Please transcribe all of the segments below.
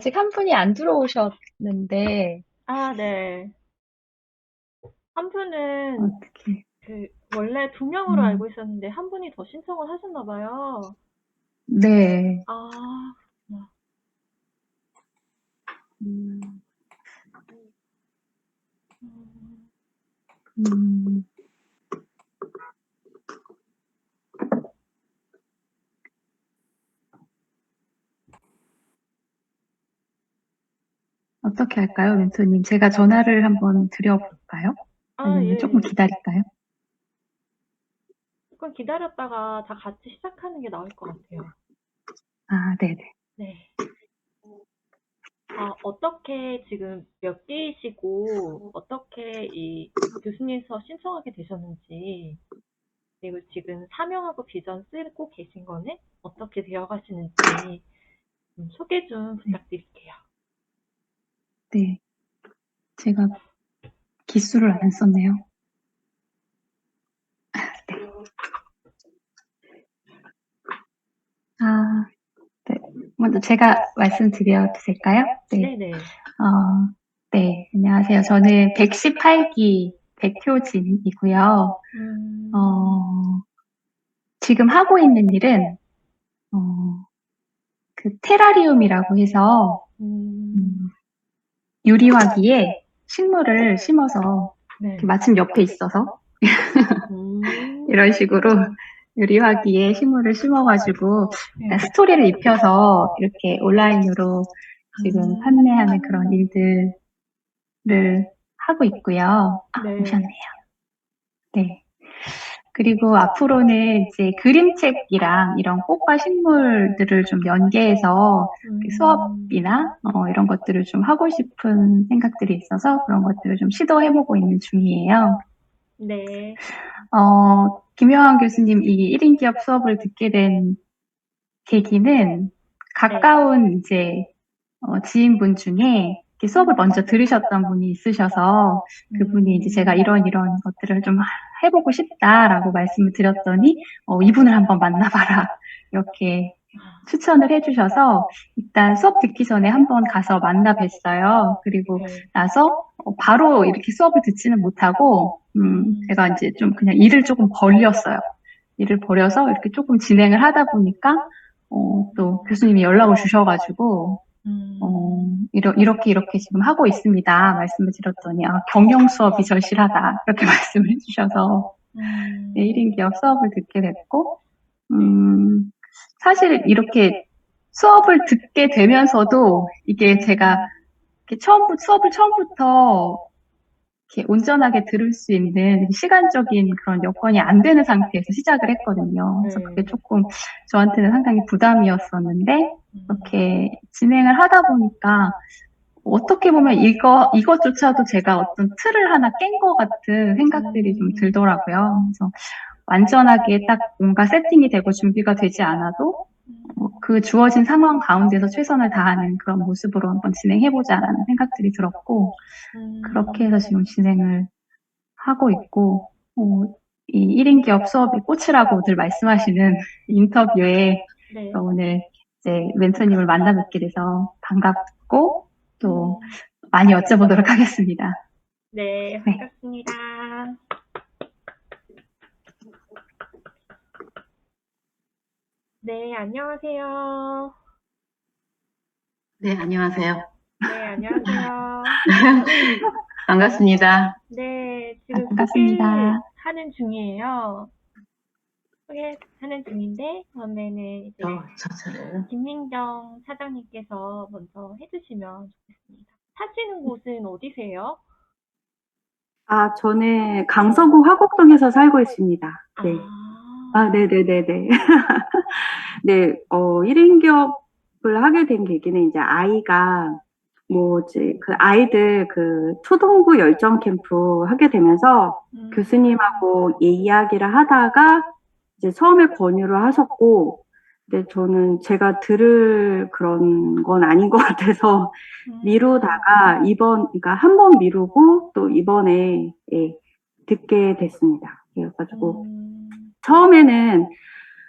아직 한 분이 안 들어오셨는데, 아, 네. 한 분은 어떻게, 원래 두 명으로 음, 알고 있었는데 한 분이 더 신청을 하셨나 봐요. 네, 아, 그렇구나. 음, 음, 음, 어떻게 할까요, 멘토님? 제가 전화를 한번 드려볼까요? 아, 아니면 조금 예. 기다릴까요? 조금 기다렸다가 다 같이 시작하는 게 나을 것 같아요. 아, 네네. 네. 아, 어떻게 지금 몇 개이시고, 어떻게 이 교수님서 신청하게 되셨는지, 그리고 지금 사명하고 비전 쓰고 계신 거는 어떻게 되어 가시는지 소개 좀 네, 부탁드릴게요. 네. 제가 기수를 안 썼네요. 네. 아, 네. 먼저 제가 말씀드려도 될까요? 네. 네네. 네. 안녕하세요. 저는 118기 백효진이고요. 음, 어, 지금 하고 있는 일은, 어, 그 테라리움이라고 해서 음, 음, 유리화기에 식물을 심어서 이렇게 네. 마침 옆에 있어서 이런 음, 식으로 유리화기에 식물을 심어가지고 약간 네. 스토리를 입혀서 이렇게 온라인으로 지금 판매하는 그런 음, 일들을 하고 있고요. 아, 오셨네요. 네. 네. 그리고 앞으로는 이제 그림책이랑 이런 꽃과 식물들을 좀 연계해서 음, 수업이나 이런 것들을 좀 하고 싶은 생각들이 있어서 그런 것들을 좀 시도해보고 있는 중이에요. 네. 김영환 교수님 이 1인 기업 수업을 듣게 된 계기는 네. 가까운 이제 지인분 중에 이렇게 수업을 먼저 들으셨던 분이 있으셔서 그분이 이제 제가 음, 이런 것들을 좀 해보고 싶다라고 말씀을 드렸더니 이분을 한번 만나봐라 이렇게 추천을 해주셔서 일단 수업 듣기 전에 한번 가서 만나 뵀어요. 그리고 네. 나서 바로 이렇게 수업을 듣지는 못하고 제가 음, 이제 좀 그냥 일을 조금 벌렸어요. 일을 벌여서 이렇게 조금 진행을 하다 보니까 또 교수님이 연락을 주셔가지고 이렇게 지금 하고 있습니다. 말씀을 드렸더니, 아, 경영 수업이 절실하다. 이렇게 말씀을 해주셔서, 네, 음, 1인 기업 수업을 듣게 됐고, 네. 음, 사실 이렇게 수업을 듣게 되면서도 이게 제가 이렇게 수업을 처음부터 이렇게 온전하게 들을 수 있는 시간적인 그런 여건이 안 되는 상태에서 시작을 했거든요. 그래서 그게 네. 조금 저한테는 상당히 부담이었었는데, 음, 이렇게 진행을 하다 보니까 어떻게 보면 이것조차도 제가 어떤 틀을 하나 깬 것 같은 생각들이 좀 음, 들더라고요. 그래서 완전하게 딱 뭔가 세팅이 되고 준비가 되지 않아도 그 주어진 상황 가운데서 최선을 다하는 그런 모습으로 한번 진행해보자라는 생각들이 들었고, 그렇게 해서 음, 지금 진행을 하고 있고, 어, 이 1인 기업 수업이 꽃이라고 늘 말씀하시는 인터뷰에 네. 오늘 이제 멘토님을 만나 뵙게 돼서 반갑고 또 음, 많이 여쭤보도록 하겠습니다. 네, 네. 반갑습니다. 네, 안녕하세요. 네, 안녕하세요. 네, 안녕하세요. 반갑습니다. 네, 아, 지금 반갑습니다. 소개하는 중이에요. 소개하는 중인데, 그러면은 이제 저를. 김민정 사장님께서 먼저 해주시면 좋겠습니다. 사시는 곳은 어디세요? 아, 저는 강서구 화곡동에서 살고 있습니다. 네. 아, 아, 네네네네. 네, 1인 기업을 하게 된 계기는 이제 아이가, 뭐지, 그 아이들 그 초등부 열정 캠프 하게 되면서 음, 교수님하고 이야기를 하다가 이제 처음에 권유를 하셨고, 근데 저는 제가 들을 그런 건 아닌 것 같아서 음, 미루다가 그러니까 한 번 미루고 또 이번에, 예, 듣게 됐습니다. 그래가지고 음, 처음에는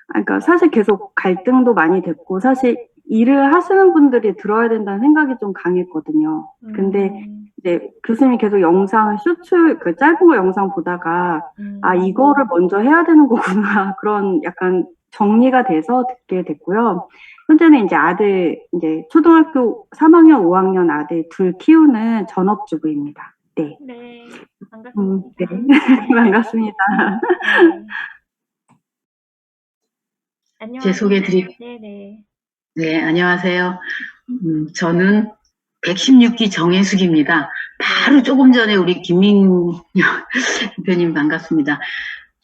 그러니까 사실 계속 갈등도 많이 됐고 사실 일을 하시는 분들이 들어야 된다는 생각이 좀 강했거든요. 근데 이제 교수님이 계속 영상 쇼츠, 그 짧은 거 영상 보다가, 아, 이거를 먼저 해야 되는 거구나. 그런 약간 정리가 돼서 듣게 됐고요. 현재는 이제 아들, 이제 초등학교 3학년, 5학년 아들 둘 키우는 전업주부입니다. 네. 네, 네. 반갑습니다. 반갑습니다. 네. 제 안녕하세요. 소개드릴, 네네. 네, 안녕하세요. 저는 116기 정혜숙입니다. 바로 조금 전에 우리 김민영 대표님 반갑습니다.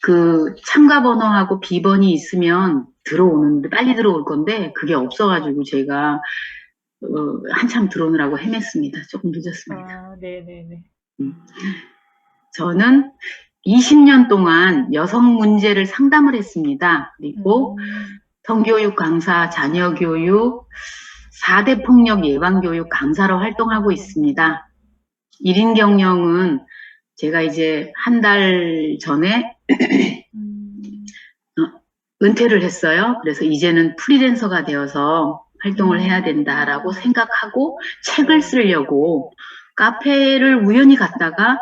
그 참가 번호하고 비번이 있으면 들어오는데, 빨리 들어올 건데, 그게 없어가지고 제가 한참 들어오느라고 헤맸습니다. 조금 늦었습니다. 아, 네네네. 음. 저는 20년 동안 여성 문제를 상담을 했습니다. 그리고 성교육 강사, 자녀교육, 4대 폭력 예방교육 강사로 활동하고 있습니다. 1인 경영은 제가 이제 한 달 전에 은퇴를 했어요. 그래서 이제는 프리랜서가 되어서 활동을 해야 된다라고 생각하고 책을 쓰려고 카페를 우연히 갔다가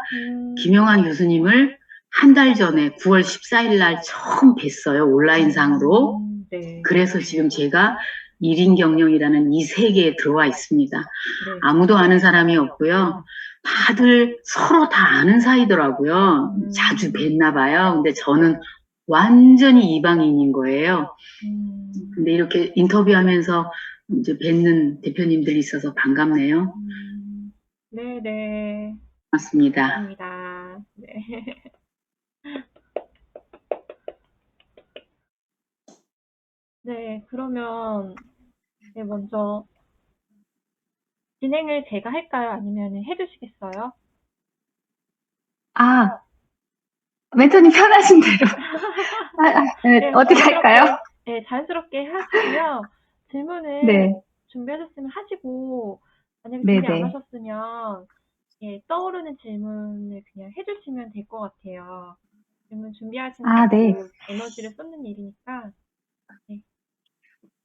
김영환 교수님을 한 달 전에 9월 14일 날 처음 뵀어요. 온라인상으로. 네. 그래서 지금 제가 1인 경영이라는 이 세계에 들어와 있습니다. 네. 아무도 아는 사람이 없고요. 다들 서로 다 아는 사이더라고요. 자주 뵀나 봐요. 근데 저는 완전히 이방인인 거예요. 근데 이렇게 인터뷰하면서 이제 뵙는 대표님들이 있어서 반갑네요. 네네. 맞습니다. 반갑습니다. 네. 네, 그러면 네, 먼저 진행을 제가 할까요? 아니면 해주시겠어요? 아, 멘토님 편하신 대로. 네, 네, 어떻게 할까요? 네, 자연스럽게 하시고요. 질문을 네, 준비하셨으면 하시고, 만약에 네, 준비 안 네. 하셨으면, 예, 떠오르는 질문을 그냥 해주시면 될 것 같아요. 질문 준비하시는 아, 네. 것도 에너지를 쏟는 일이니까, 네,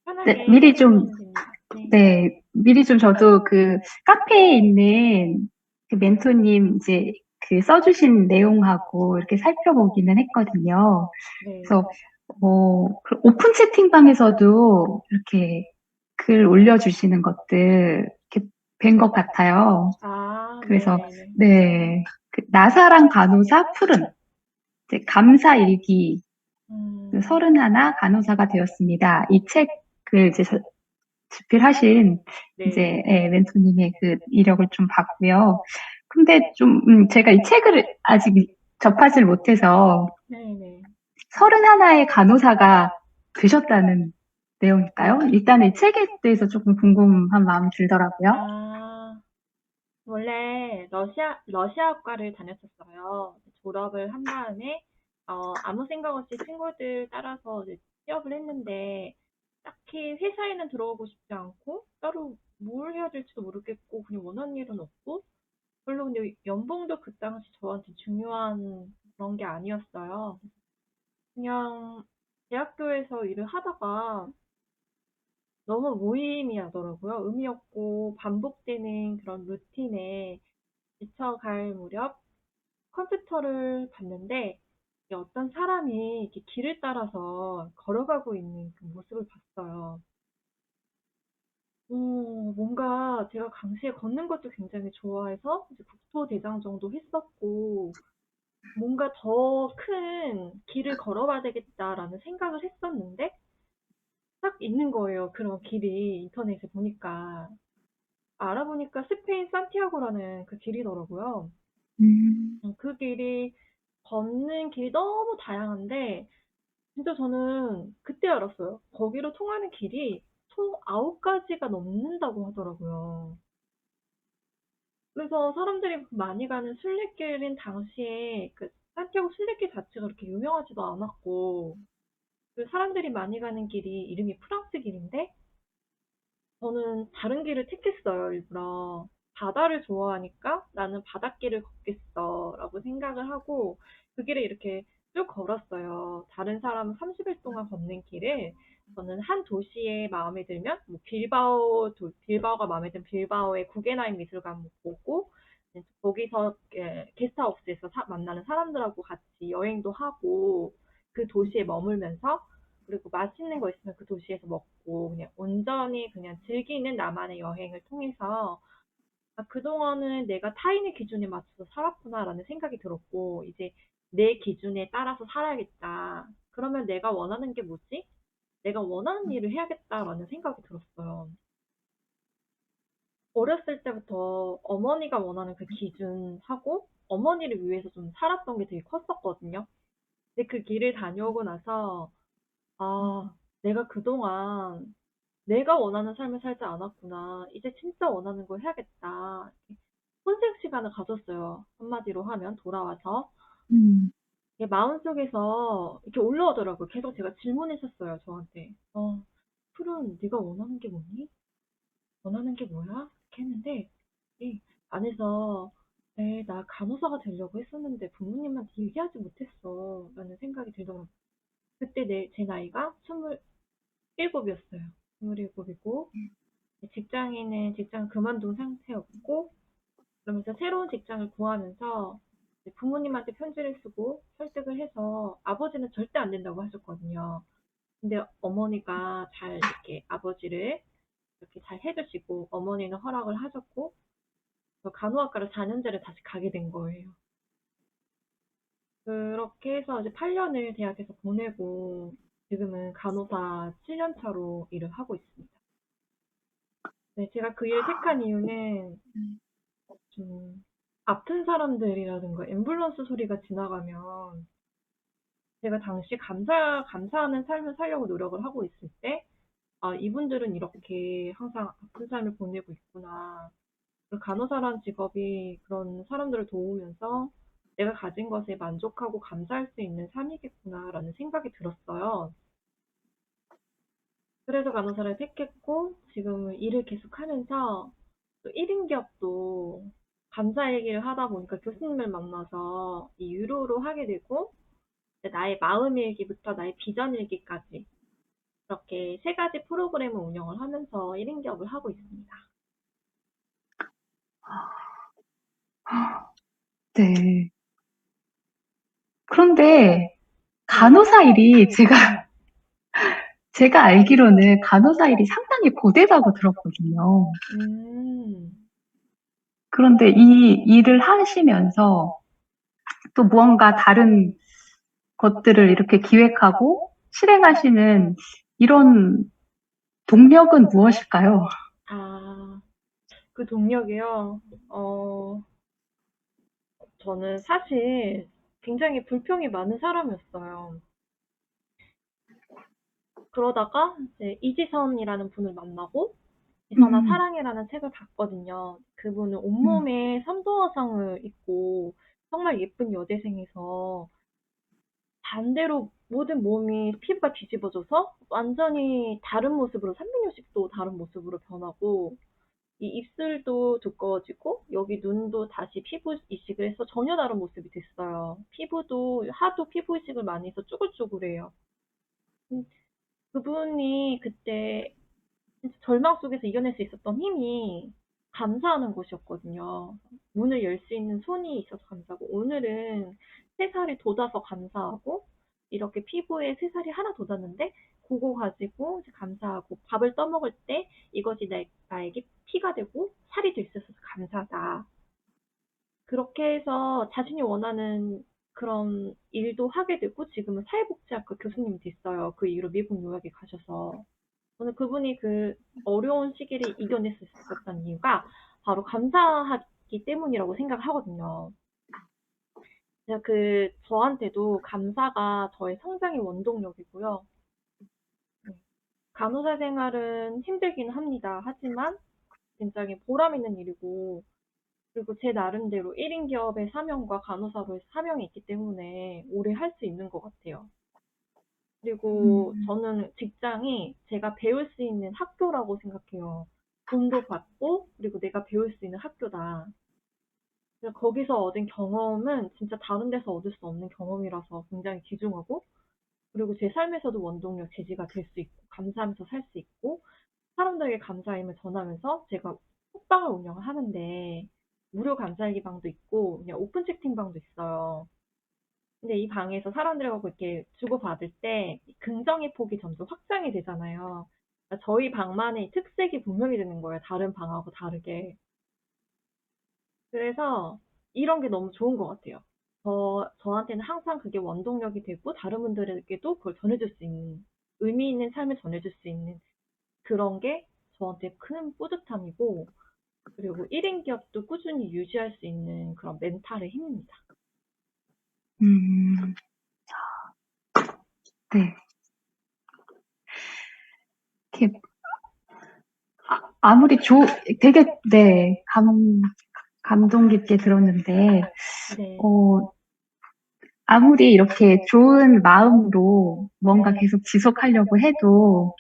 편하게 네, 미리 좀, 해주시면 됩니다. 네. 네, 미리 좀 저도 그 카페에 있는 그 멘토님 이제 그 써주신 내용하고 이렇게 살펴보기는 했거든요. 네. 그래서 그 오픈 채팅방에서도 이렇게 글 올려주시는 것들 이렇게 뵌 것 같아요. 아, 그래서 네네네. 네, 그 나사랑 간호사 푸른 이제 감사 일기 그 31 간호사가 되었습니다. 이 책을 이제 집필하신 네. 이제 멘토님의 그 이력을 좀 봤고요. 근데 좀 제가 이 책을 아직 접하지 못해서 네네. 31의 간호사가 되셨다는 내용일까요? 일단 이 책에 대해서 조금 궁금한 마음이 들더라고요. 아, 원래 러시아과를 다녔었어요. 졸업을 한 다음에, 아무 생각 없이 친구들 따라서 이제 취업을 했는데, 딱히 회사에는 들어오고 싶지 않고, 따로 뭘 해야 될지도 모르겠고, 그냥 원하는 일은 없고, 별로 근데 연봉도 그 당시 저한테 중요한 그런 게 아니었어요. 그냥 대학교에서 일을 하다가 너무 무의미하더라고요. 의미 없고 반복되는 그런 루틴에 지쳐갈 무렵 컴퓨터를 봤는데 이게 어떤 사람이 이렇게 길을 따라서 걸어가고 있는 그 모습을 봤어요. 뭔가 제가 당시에 걷는 것도 굉장히 좋아해서 이제 국토대장 정도 했었고 뭔가 더 큰 길을 걸어봐야 되겠다라는 생각을 했었는데 딱 있는 거예요. 그런 길이 인터넷에 보니까. 알아보니까 스페인 산티아고라는 그 길이더라고요. 그 길이 걷는 길이 너무 다양한데 진짜 저는 그때 알았어요. 거기로 통하는 길이 총 9가지가 넘는다고 하더라고요. 그래서 사람들이 많이 가는 순례길인 당시에 그 산티아고 순례길 자체가 그렇게 유명하지도 않았고 그 사람들이 많이 가는 길이 이름이 프랑스 길인데 저는 다른 길을 택했어요, 일부러. 바다를 좋아하니까 나는 바닷길을 걷겠어 라고 생각을 하고 그 길을 이렇게 쭉 걸었어요. 다른 사람은 30일 동안 걷는 길을 저는 한 도시에 마음에 들면 뭐 빌바오가 마음에 든 빌바오의 구겐하임 미술관 보고 거기서 게스트하우스에서 만나는 사람들하고 같이 여행도 하고 그 도시에 머물면서 그리고 맛있는 거 있으면 그 도시에서 먹고 그냥 온전히 그냥 즐기는 나만의 여행을 통해서 아, 그동안은 내가 타인의 기준에 맞춰서 살았구나라는 생각이 들었고 이제 내 기준에 따라서 살아야겠다. 그러면 내가 원하는 게 뭐지? 내가 원하는 일을 해야겠다라는 생각이 들었어요. 어렸을 때부터 어머니가 원하는 그 기준하고 어머니를 위해서 좀 살았던 게 되게 컸었거든요. 근데 그 길을 다녀오고 나서, 아, 내가 그동안 내가 원하는 삶을 살지 않았구나. 이제 진짜 원하는 걸 해야겠다. 이렇게 혼색 시간을 가졌어요. 한마디로 하면 돌아와서. 음, 이게 마음속에서 이렇게 올라오더라고요. 계속 제가 질문했었어요, 저한테. 푸른, 네가 원하는 게 뭐니? 원하는 게 뭐야? 이렇게 했는데, 이 안에서, 나 간호사가 되려고 했었는데 부모님한테 얘기하지 못했어. 라는 생각이 들더라고요. 그때 제 나이가 27이었어요. 27이고, 직장인은 직장 그만둔 상태였고, 그러면서 새로운 직장을 구하면서 이제 부모님한테 편지를 쓰고 설득을 해서 아버지는 절대 안 된다고 하셨거든요. 근데 어머니가 잘 이렇게 아버지를 이렇게 잘 해주시고 어머니는 허락을 하셨고 간호학과를 4년제를 다시 가게 된 거예요. 그렇게 해서 이제 8년을 대학에서 보내고 지금은 간호사 7년 차로 일을 하고 있습니다. 네, 제가 그 일을 택한 이유는 좀 아픈 사람들이라든가 앰뷸런스 소리가 지나가면 제가 당시 감사하는 삶을 살려고 노력을 하고 있을 때, 아, 이분들은 이렇게 항상 아픈 삶을 보내고 있구나. 그 간호사란 직업이 그런 사람들을 도우면서 내가 가진 것에 만족하고 감사할 수 있는 삶이겠구나라는 생각이 들었어요. 그래서 간호사를 택했고, 지금은 일을 계속하면서 또 1인 기업도 감사 얘기를 하다 보니까 교수님을 만나서 이 유료로 하게 되고, 나의 마음 일기부터 나의 비전 일기까지 그렇게 세 가지 프로그램을 운영을 하면서 1인 기업을 하고 있습니다. 네. 그런데 간호사 일이 제가 알기로는 간호사 일이 상당히 고되다고 들었거든요. 음, 그런데 이 일을 하시면서 또 무언가 다른 것들을 이렇게 기획하고 실행하시는 이런 동력은 무엇일까요? 아, 그 동력이요. 저는 사실 굉장히 불평이 많은 사람이었어요. 그러다가 이제 이지선이라는 분을 만나고 이선아 음, 사랑해라는 책을 봤거든요. 그분은 음, 온몸에 삼도화상을 입고 정말 예쁜 여대생에서 반대로 모든 몸이 피부가 뒤집어져서 완전히 다른 모습으로 360도 다른 모습으로 변하고 이 입술도 두꺼워지고 여기 눈도 다시 피부 이식을 해서 전혀 다른 모습이 됐어요. 피부도 하도 피부 이식을 많이 해서 쭈글쭈글해요. 음, 그분이 그때 진짜 절망 속에서 이겨낼 수 있었던 힘이 감사하는 것이었거든요. 문을 열 수 있는 손이 있어서 감사하고, 오늘은 새살이 돋아서 감사하고, 이렇게 피부에 새살이 하나 돋았는데, 그거 가지고 이제 감사하고, 밥을 떠먹을 때 이것이 나에게 피가 되고 살이 될 수 있어서 감사하다. 그렇게 해서 자신이 원하는 그런 일도 하게 되고, 지금은 사회복지학과 교수님이 됐어요. 그 이후로 미국 뉴욕에 가셔서. 저는 그분이 그 어려운 시기를 이겨낼 수 있었던 이유가 바로 감사하기 때문이라고 생각을 하거든요. 제가 저한테도 감사가 저의 성장의 원동력이고요. 네. 간호사 생활은 힘들기는 합니다. 하지만 굉장히 보람 있는 일이고, 그리고 제 나름대로 1인 기업의 사명과 간호사로의 사명이 있기 때문에 오래 할 수 있는 것 같아요. 그리고 저는 직장이 제가 배울 수 있는 학교라고 생각해요. 돈도 받고, 그리고 내가 배울 수 있는 학교다. 그래서 거기서 얻은 경험은 진짜 다른 데서 얻을 수 없는 경험이라서 굉장히 귀중하고, 그리고 제 삶에서도 원동력, 제지가 될 수 있고, 감사하면서 살 수 있고, 사람들에게 감사함을 전하면서 제가 톡방을 운영을 하는데, 무료 감사일기 방도 있고, 그냥 오픈 채팅방도 있어요. 근데 이 방에서 사람들하고 이렇게 주고받을 때 긍정의 폭이 점점 확장이 되잖아요. 그러니까 저희 방만의 특색이 분명히 되는 거예요. 다른 방하고 다르게. 그래서 이런 게 너무 좋은 것 같아요. 저한테는 항상 그게 원동력이 되고 다른 분들에게도 그걸 전해줄 수 있는, 의미 있는 삶을 전해줄 수 있는 그런 게 저한테 큰 뿌듯함이고, 그리고 1인 기업도 꾸준히 유지할 수 있는 그런 멘탈의 힘입니다. 음, 네. 이렇게 아무리 되게, 네, 감동 깊게 들었는데, 네. 아무리 이렇게 좋은 마음으로 뭔가 네. 계속 지속하려고 해도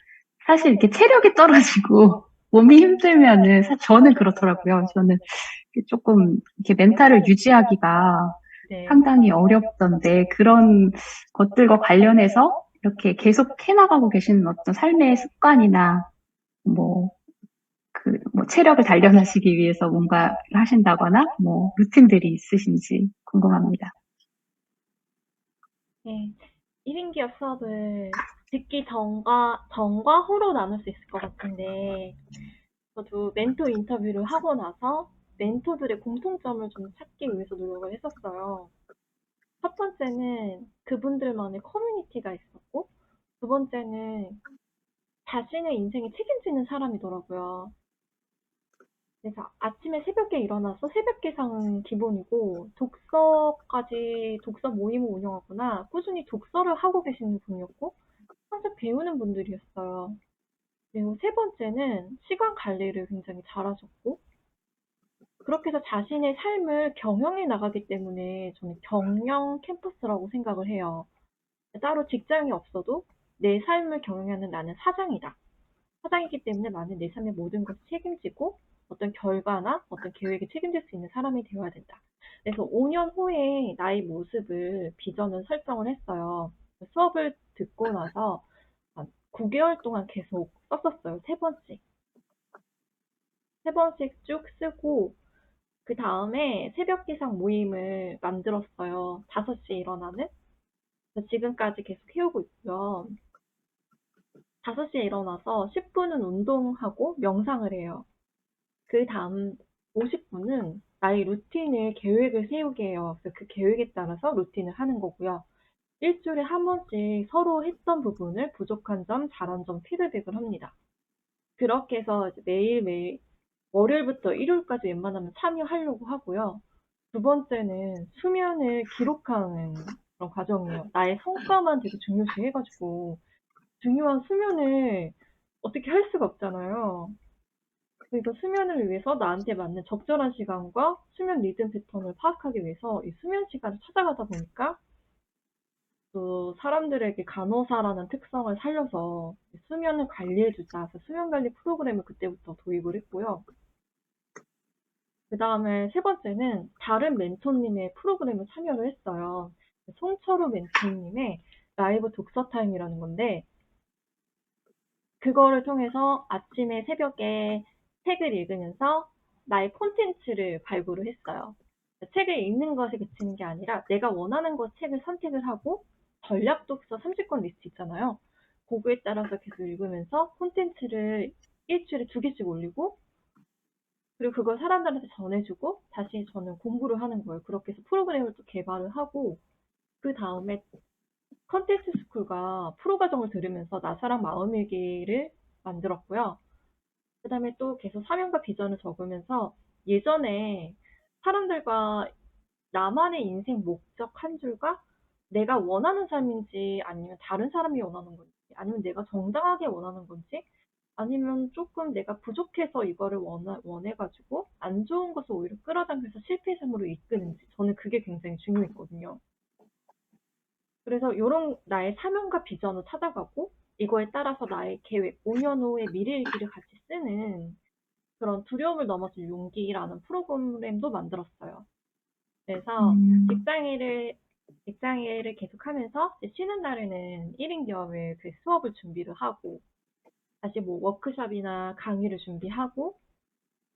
사실 이렇게 체력이 떨어지고 몸이 힘들면은 저는 그렇더라고요. 저는 조금 이렇게 멘탈을 유지하기가 네. 상당히 어렵던데 그런 것들과 관련해서 이렇게 계속 해나가고 계시는 어떤 삶의 습관이나 뭐, 뭐 체력을 단련하시기 위해서 뭔가 하신다거나 뭐 루틴들이 있으신지 궁금합니다. 네. 1인 기업 수업을 듣기 전과 후로 나눌 수 있을 것 같은데, 저도 멘토 인터뷰를 하고 나서 멘토들의 공통점을 좀 찾기 위해서 노력을 했었어요. 첫 번째는 그분들만의 커뮤니티가 있었고, 두 번째는 자신의 인생에 책임지는 사람이더라고요. 그래서 아침에 새벽에 일어나서 새벽 기상은 기본이고, 독서 모임을 운영하거나 꾸준히 독서를 하고 계시는 분이었고, 항상 배우는 분들이었어요. 그리고 세 번째는 시간 관리를 굉장히 잘하셨고, 그렇게 해서 자신의 삶을 경영해 나가기 때문에 저는 경영 캠퍼스라고 생각을 해요. 따로 직장이 없어도 내 삶을 경영하는 나는 사장이다. 사장이기 때문에 나는 내 삶의 모든 것을 책임지고 어떤 결과나 어떤 계획에 책임질 수 있는 사람이 되어야 된다. 그래서 5년 후에 나의 모습을 비전을 설정을 했어요. 수업을 듣고 나서 한 9개월 동안 계속 썼었어요. 세 번씩 쭉 쓰고 그 다음에 새벽 기상 모임을 만들었어요. 5시에 일어나는. 그래서 지금까지 계속 해오고 있고요. 5시에 일어나서 10분은 운동하고 명상을 해요. 그 다음 50분은 나의 루틴을 계획을 세우게 해요. 그래서 그 계획에 따라서 루틴을 하는 거고요. 일주일에 한 번씩 서로 했던 부분을 부족한 점, 잘한 점 피드백을 합니다. 그렇게 해서 이제 매일매일 월요일부터 일요일까지 웬만하면 참여하려고 하고요. 두 번째는 수면을 기록하는 그런 과정이에요. 나의 성과만 되게 중요시 해가지고 중요한 수면을 어떻게 할 수가 없잖아요. 그래서 수면을 위해서 나한테 맞는 적절한 시간과 수면 리듬 패턴을 파악하기 위해서 이 수면 시간을 찾아가다 보니까 또 사람들에게 간호사라는 특성을 살려서 수면을 관리해주자. 그래서 수면 관리 프로그램을 그때부터 도입을 했고요. 그 다음에 세 번째는 다른 멘토님의 프로그램에 참여를 했어요. 송철우 멘토님의 라이브 독서 타임이라는 건데, 그거를 통해서 아침에 새벽에 책을 읽으면서 나의 콘텐츠를 발굴을 했어요. 책을 읽는 것에 그치는 게 아니라 내가 원하는 것 책을 선택을 하고 전략 독서 30권 리스트 있잖아요. 그거에 따라서 계속 읽으면서 콘텐츠를 일주일에 2개씩 올리고 그리고 그걸 사람들한테 전해주고 다시 저는 공부를 하는 거예요. 그렇게 해서 프로그램을 또 개발을 하고 그 다음에 컨텐츠 스쿨과 프로 과정을 들으면서 나사랑 마음일기를 만들었고요. 그 다음에 또 계속 사명과 비전을 적으면서 예전에 사람들과 나만의 인생 목적 한 줄과 내가 원하는 삶인지 아니면 다른 사람이 원하는 건지 아니면 내가 정당하게 원하는 건지 아니면 조금 내가 부족해서 이거를 원해가지고 안 좋은 것을 오히려 끌어당겨서 실패의 삶으로 이끄는지 저는 그게 굉장히 중요했거든요. 그래서 요런 나의 사명과 비전을 찾아가고 이거에 따라서 나의 계획, 5년 후의 미래일기를 같이 쓰는 그런 두려움을 넘어서 용기라는 프로그램도 만들었어요. 그래서 음, 직장인을 직장일을 계속하면서 이제 쉬는 날에는 1인 기업을 그 수업을 준비를 하고 다시 뭐 워크숍이나 강의를 준비하고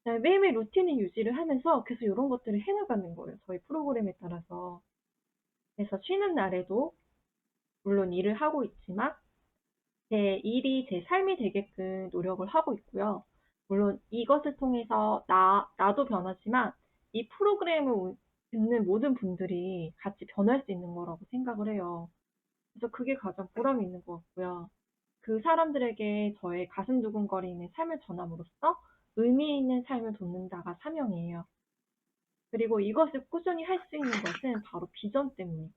그다음에 매일매일 루틴을 유지를 하면서 계속 이런 것들을 해나가는 거예요. 저희 프로그램에 따라서. 그래서 쉬는 날에도 물론 일을 하고 있지만 제 일이 제 삶이 되게끔 노력을 하고 있고요. 물론 이것을 통해서 나도 변하지만 이 프로그램을 듣는 모든 분들이 같이 변할 수 있는 거라고 생각을 해요. 그래서 그게 가장 보람이 있는 것 같고요. 그 사람들에게 저의 가슴 두근거리는 삶을 전함으로써 의미 있는 삶을 돕는다가 사명이에요. 그리고 이것을 꾸준히 할 수 있는 것은 바로 비전 때문이에요.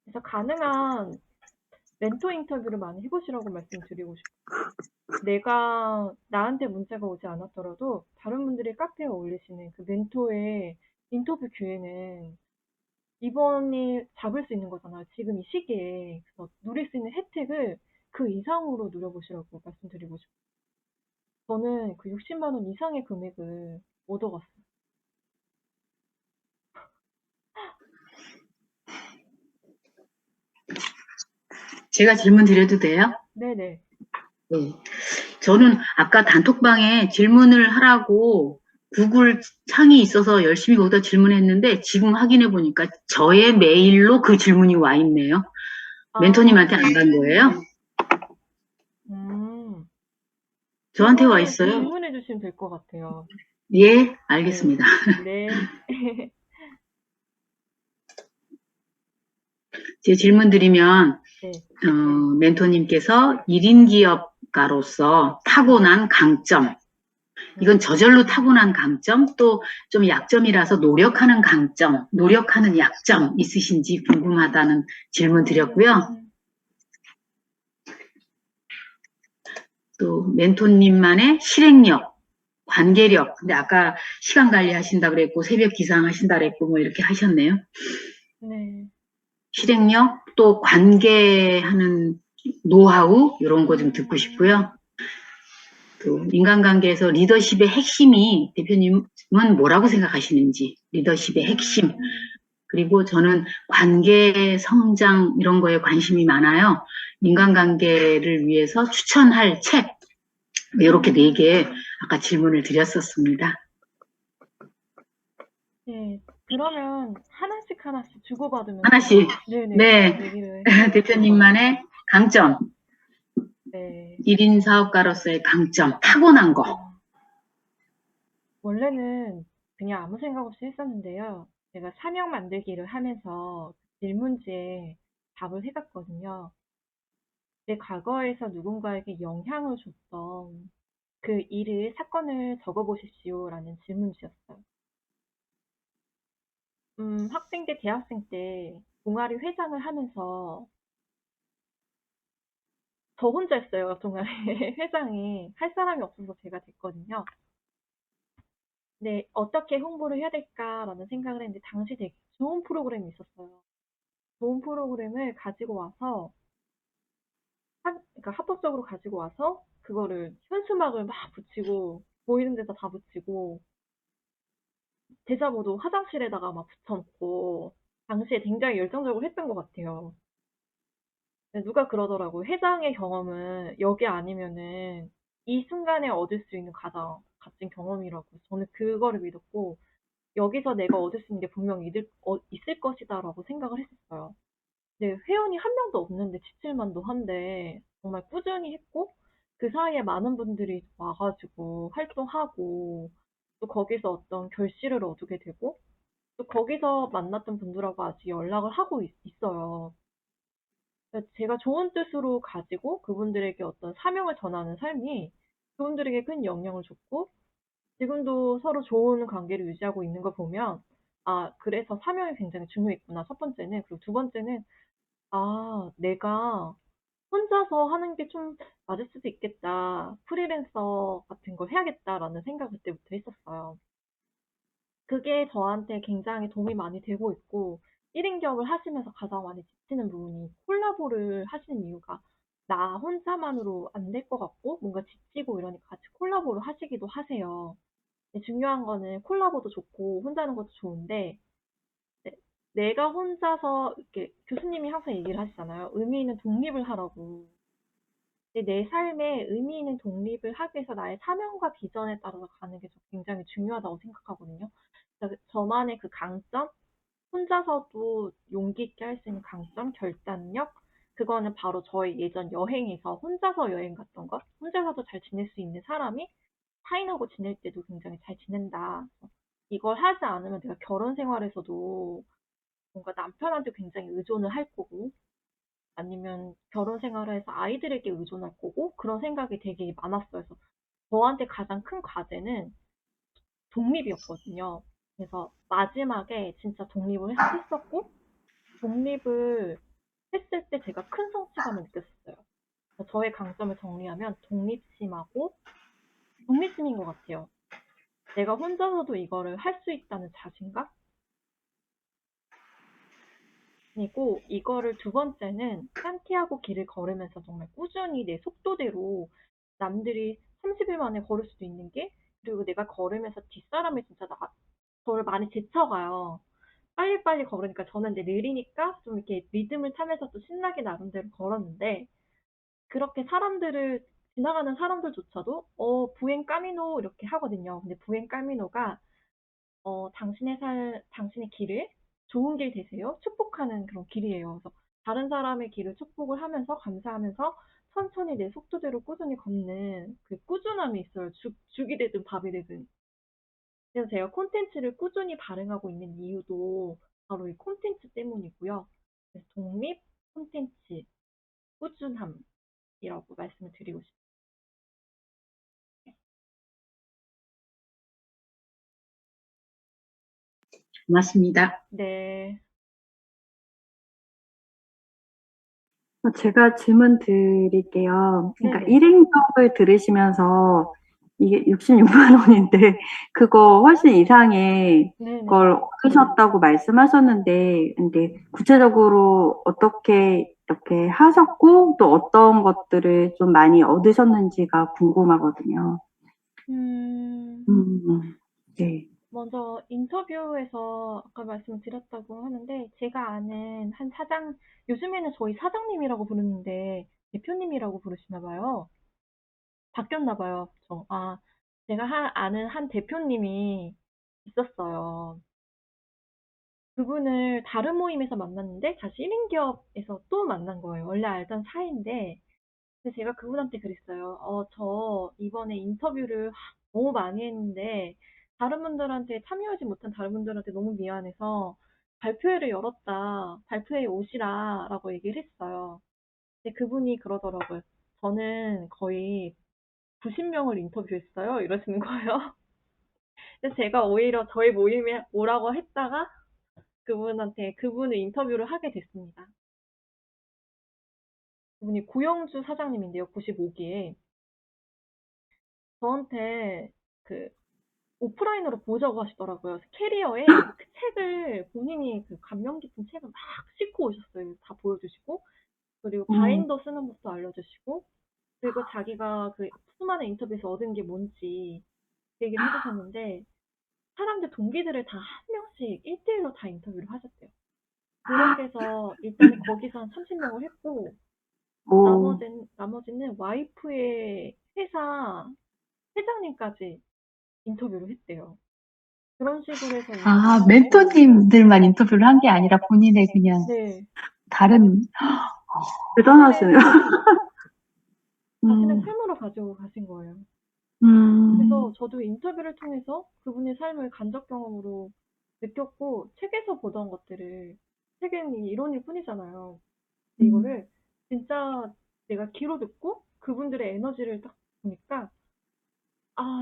그래서 가능한 멘토 인터뷰를 많이 해보시라고 말씀드리고 싶어요. 내가 나한테 문자가 오지 않았더라도 다른 분들이 카페에 올리시는 그 멘토의 인터뷰 기회는 이번에 잡을 수 있는 거잖아요. 지금 이 시기에. 그래서 누릴 수 있는 혜택을 그 이상으로 누려보시라고 말씀드리고 싶어요. 저는 그 60만 원 이상의 금액을 얻어갔어요. 제가 질문 드려도 돼요? 네네. 네. 저는 아까 단톡방에 질문을 하라고 구글 창이 있어서 열심히 거기다 질문했는데 지금 확인해 보니까 저의 메일로 그 질문이 와 있네요. 멘토님한테 안 간 거예요? 음, 저한테 와 있어요. 질문해 주시면 될 것 같아요. 예, 알겠습니다. 네. 제 질문 드리면 네. 멘토님께서 1인 기업가로서 타고난 강점, 이건 저절로 타고난 강점, 또 좀 약점이라서 노력하는 강점, 노력하는 약점 있으신지 궁금하다는 질문 드렸고요. 또 멘토님만의 실행력, 관계력, 근데 아까 시간 관리 하신다 그랬고 새벽 기상 하신다 그랬고 뭐 이렇게 하셨네요. 네. 실행력, 또 관계하는 노하우 이런 거 좀 듣고 싶고요. 또 인간관계에서 리더십의 핵심이 대표님은 뭐라고 생각하시는지, 리더십의 핵심. 그리고 저는 관계 성장 이런 거에 관심이 많아요. 인간관계를 위해서 추천할 책, 이렇게 4개 아까 질문을 드렸었습니다. 네. 그러면 하나씩 주고받으면서 하나씩. 네네. 네. 얘기를 대표님만의 강점, 네. 1인 사업가로서의 강점, 타고난 거. 원래는 그냥 아무 생각 없이 했었는데요. 제가 사명 만들기를 하면서 질문지에 답을 해갔거든요. 내 과거에서 누군가에게 영향을 줬던 그 일을, 사건을 적어보십시오라는 질문지였어요. 학생 때, 대학생 때 동아리 회장을 하면서 저 혼자 했어요. 동아리 회장이. 할 사람이 없어서 제가 됐거든요. 네, 어떻게 홍보를 해야 될까라는 생각을 했는데 당시 되게 좋은 프로그램이 있었어요. 좋은 프로그램을 가지고 와서 그러니까 합법적으로 가지고 와서 그거를 현수막을 막 붙이고 보이는 데다 다 붙이고 대자보도 화장실에다가 막 붙여놓고 당시에 굉장히 열정적으로 했던 것 같아요. 근데 누가 그러더라고요. 회장의 경험은 여기 아니면은 이 순간에 얻을 수 있는 가장 값진 경험이라고. 저는 그거를 믿었고 여기서 내가 얻을 수 있는 게 분명히 있을 것이다라고 생각을 했었어요. 네, 회원이 한 명도 없는데 17만도 한데 정말 꾸준히 했고 그 사이에 많은 분들이 와가지고 활동하고 또 거기서 어떤 결실을 얻게 되고 또 거기서 만났던 분들하고 아직 연락을 하고 있어요. 그러니까 제가 좋은 뜻으로 가지고 그분들에게 어떤 사명을 전하는 삶이 그분들에게 큰 영향을 줬고 지금도 서로 좋은 관계를 유지하고 있는 걸 보면 아, 그래서 사명이 굉장히 중요했구나. 첫 번째는. 그리고 두 번째는 아, 내가 혼자서 하는 게 좀 맞을 수도 있겠다. 프리랜서 같은 걸 해야겠다라는 생각을 그때부터 했었어요. 그게 저한테 굉장히 도움이 많이 되고 있고, 1인 기업을 하시면서 가장 많이 지치는 부분이 콜라보를 하시는 이유가 나 혼자만으로 안 될 것 같고 뭔가 지치고 이러니까 같이 콜라보를 하시기도 하세요. 근데 중요한 거는 콜라보도 좋고 혼자 하는 것도 좋은데 내가 혼자서 이렇게 교수님이 항상 얘기를 하시잖아요. 의미 있는 독립을 하라고. 근데 내 삶에 의미 있는 독립을 하기 위해서 나의 사명과 비전에 따라서 가는 게 굉장히 중요하다고 생각하거든요. 그래서 저만의 그 강점, 혼자서도 용기 있게 할 수 있는 강점, 결단력, 그거는 바로 저의 예전 여행에서 혼자서 여행 갔던 것, 혼자서도 잘 지낼 수 있는 사람이 타인하고 지낼 때도 굉장히 잘 지낸다. 이걸 하지 않으면 내가 결혼 생활에서도 뭔가 남편한테 굉장히 의존을 할 거고, 아니면 결혼 생활을 해서 아이들에게 의존할 거고, 그런 생각이 되게 많았어요. 그래서 저한테 가장 큰 과제는 독립이었거든요. 그래서 마지막에 진짜 독립을 했었고, 독립을 했을 때 제가 큰 성취감을 느꼈어요. 저의 강점을 정리하면 독립심인 것 같아요. 내가 혼자서도 이거를 할 수 있다는 자신감? 그리고 이거를 두 번째는 산티아고 길을 걸으면서 정말 꾸준히 내 속도대로 남들이 30일 만에 걸을 수도 있는 게, 그리고 내가 걸으면서 뒷사람이 진짜 저를 많이 제쳐가요. 빨리빨리 걸으니까 저는 이제 느리니까 좀 이렇게 리듬을 타면서 또 신나게 나름대로 걸었는데, 그렇게 지나가는 사람들조차도, 부엔 까미노 이렇게 하거든요. 근데 부엔 까미노가, 당신의 길을 좋은 길 되세요. 축복하는 그런 길이에요. 그래서 다른 사람의 길을 축복을 하면서, 감사하면서 천천히 내 속도대로 꾸준히 걷는 그 꾸준함이 있어요. 죽이 되든 밥이 되든. 그래서 제가 콘텐츠를 꾸준히 발행하고 있는 이유도 바로 이 콘텐츠 때문이고요. 그래서 독립, 콘텐츠, 꾸준함이라고 말씀을 드리고 싶어요. 고맙습니다. 네. 제가 질문 드릴게요. 그러니까 네네. 1인 수업을 들으시면서 이게 66만 원인데 그거 훨씬 이상의 네네. 걸 얻으셨다고 말씀하셨는데, 근데 구체적으로 어떻게 이렇게 하셨고 또 어떤 것들을 좀 많이 얻으셨는지가 궁금하거든요. 네. 먼저 인터뷰에서 아까 말씀드렸다고 하는데, 제가 아는 요즘에는 저희 사장님이라고 부르는데 대표님이라고 부르시나 봐요. 바뀌었나 봐요. 제가 아는 한 대표님이 있었어요. 그분을 다른 모임에서 만났는데 다시 1인 기업에서 또 만난 거예요. 원래 알던 사이인데, 근데 제가 그분한테 그랬어요. 저 이번에 인터뷰를 너무 많이 했는데 참여하지 못한 다른 분들한테 너무 미안해서 발표회를 열었다. 발표회에 오시라 라고 얘기를 했어요. 근데 그분이 그러더라고요. 저는 거의 90명을 인터뷰했어요. 이러시는 거예요. 그래서 제가 오히려 저희 모임에 오라고 했다가 그분을 인터뷰를 하게 됐습니다. 그분이 고영주 사장님인데요. 95기에. 저한테 그 오프라인으로 보자고 하시더라고요. 그래서 캐리어에 그 책을 본인이 그 감명 깊은 책을 막 싣고 오셨어요. 다 보여주시고, 그리고 바인더 쓰는 법도 알려주시고, 그리고 자기가 그 수많은 인터뷰에서 얻은 게 뭔지 얘기를 해주셨는데, 사람들 동기들을 다 한 명씩 1대1로 다 인터뷰를 하셨대요. 그렇게 해서 일단은 거기서 한 30명을 했고, 오, 나머지는 와이프의 회사 회장님까지 인터뷰를 했대요. 그런 식으로 해서 인터뷰를 했고, 멘토님들만 인터뷰를 한 게 아니라 본인의 그냥 네, 다른, 대단하시네요. 자신의 삶으로 가지고 가신 거예요. 그래서 저도 인터뷰를 통해서 그분의 삶을 간접 경험으로 느꼈고, 책에서 보던 것들을, 책은 이론일 뿐이잖아요. 근데 이거를 진짜 내가 귀로 듣고 그분들의 에너지를 딱 보니까,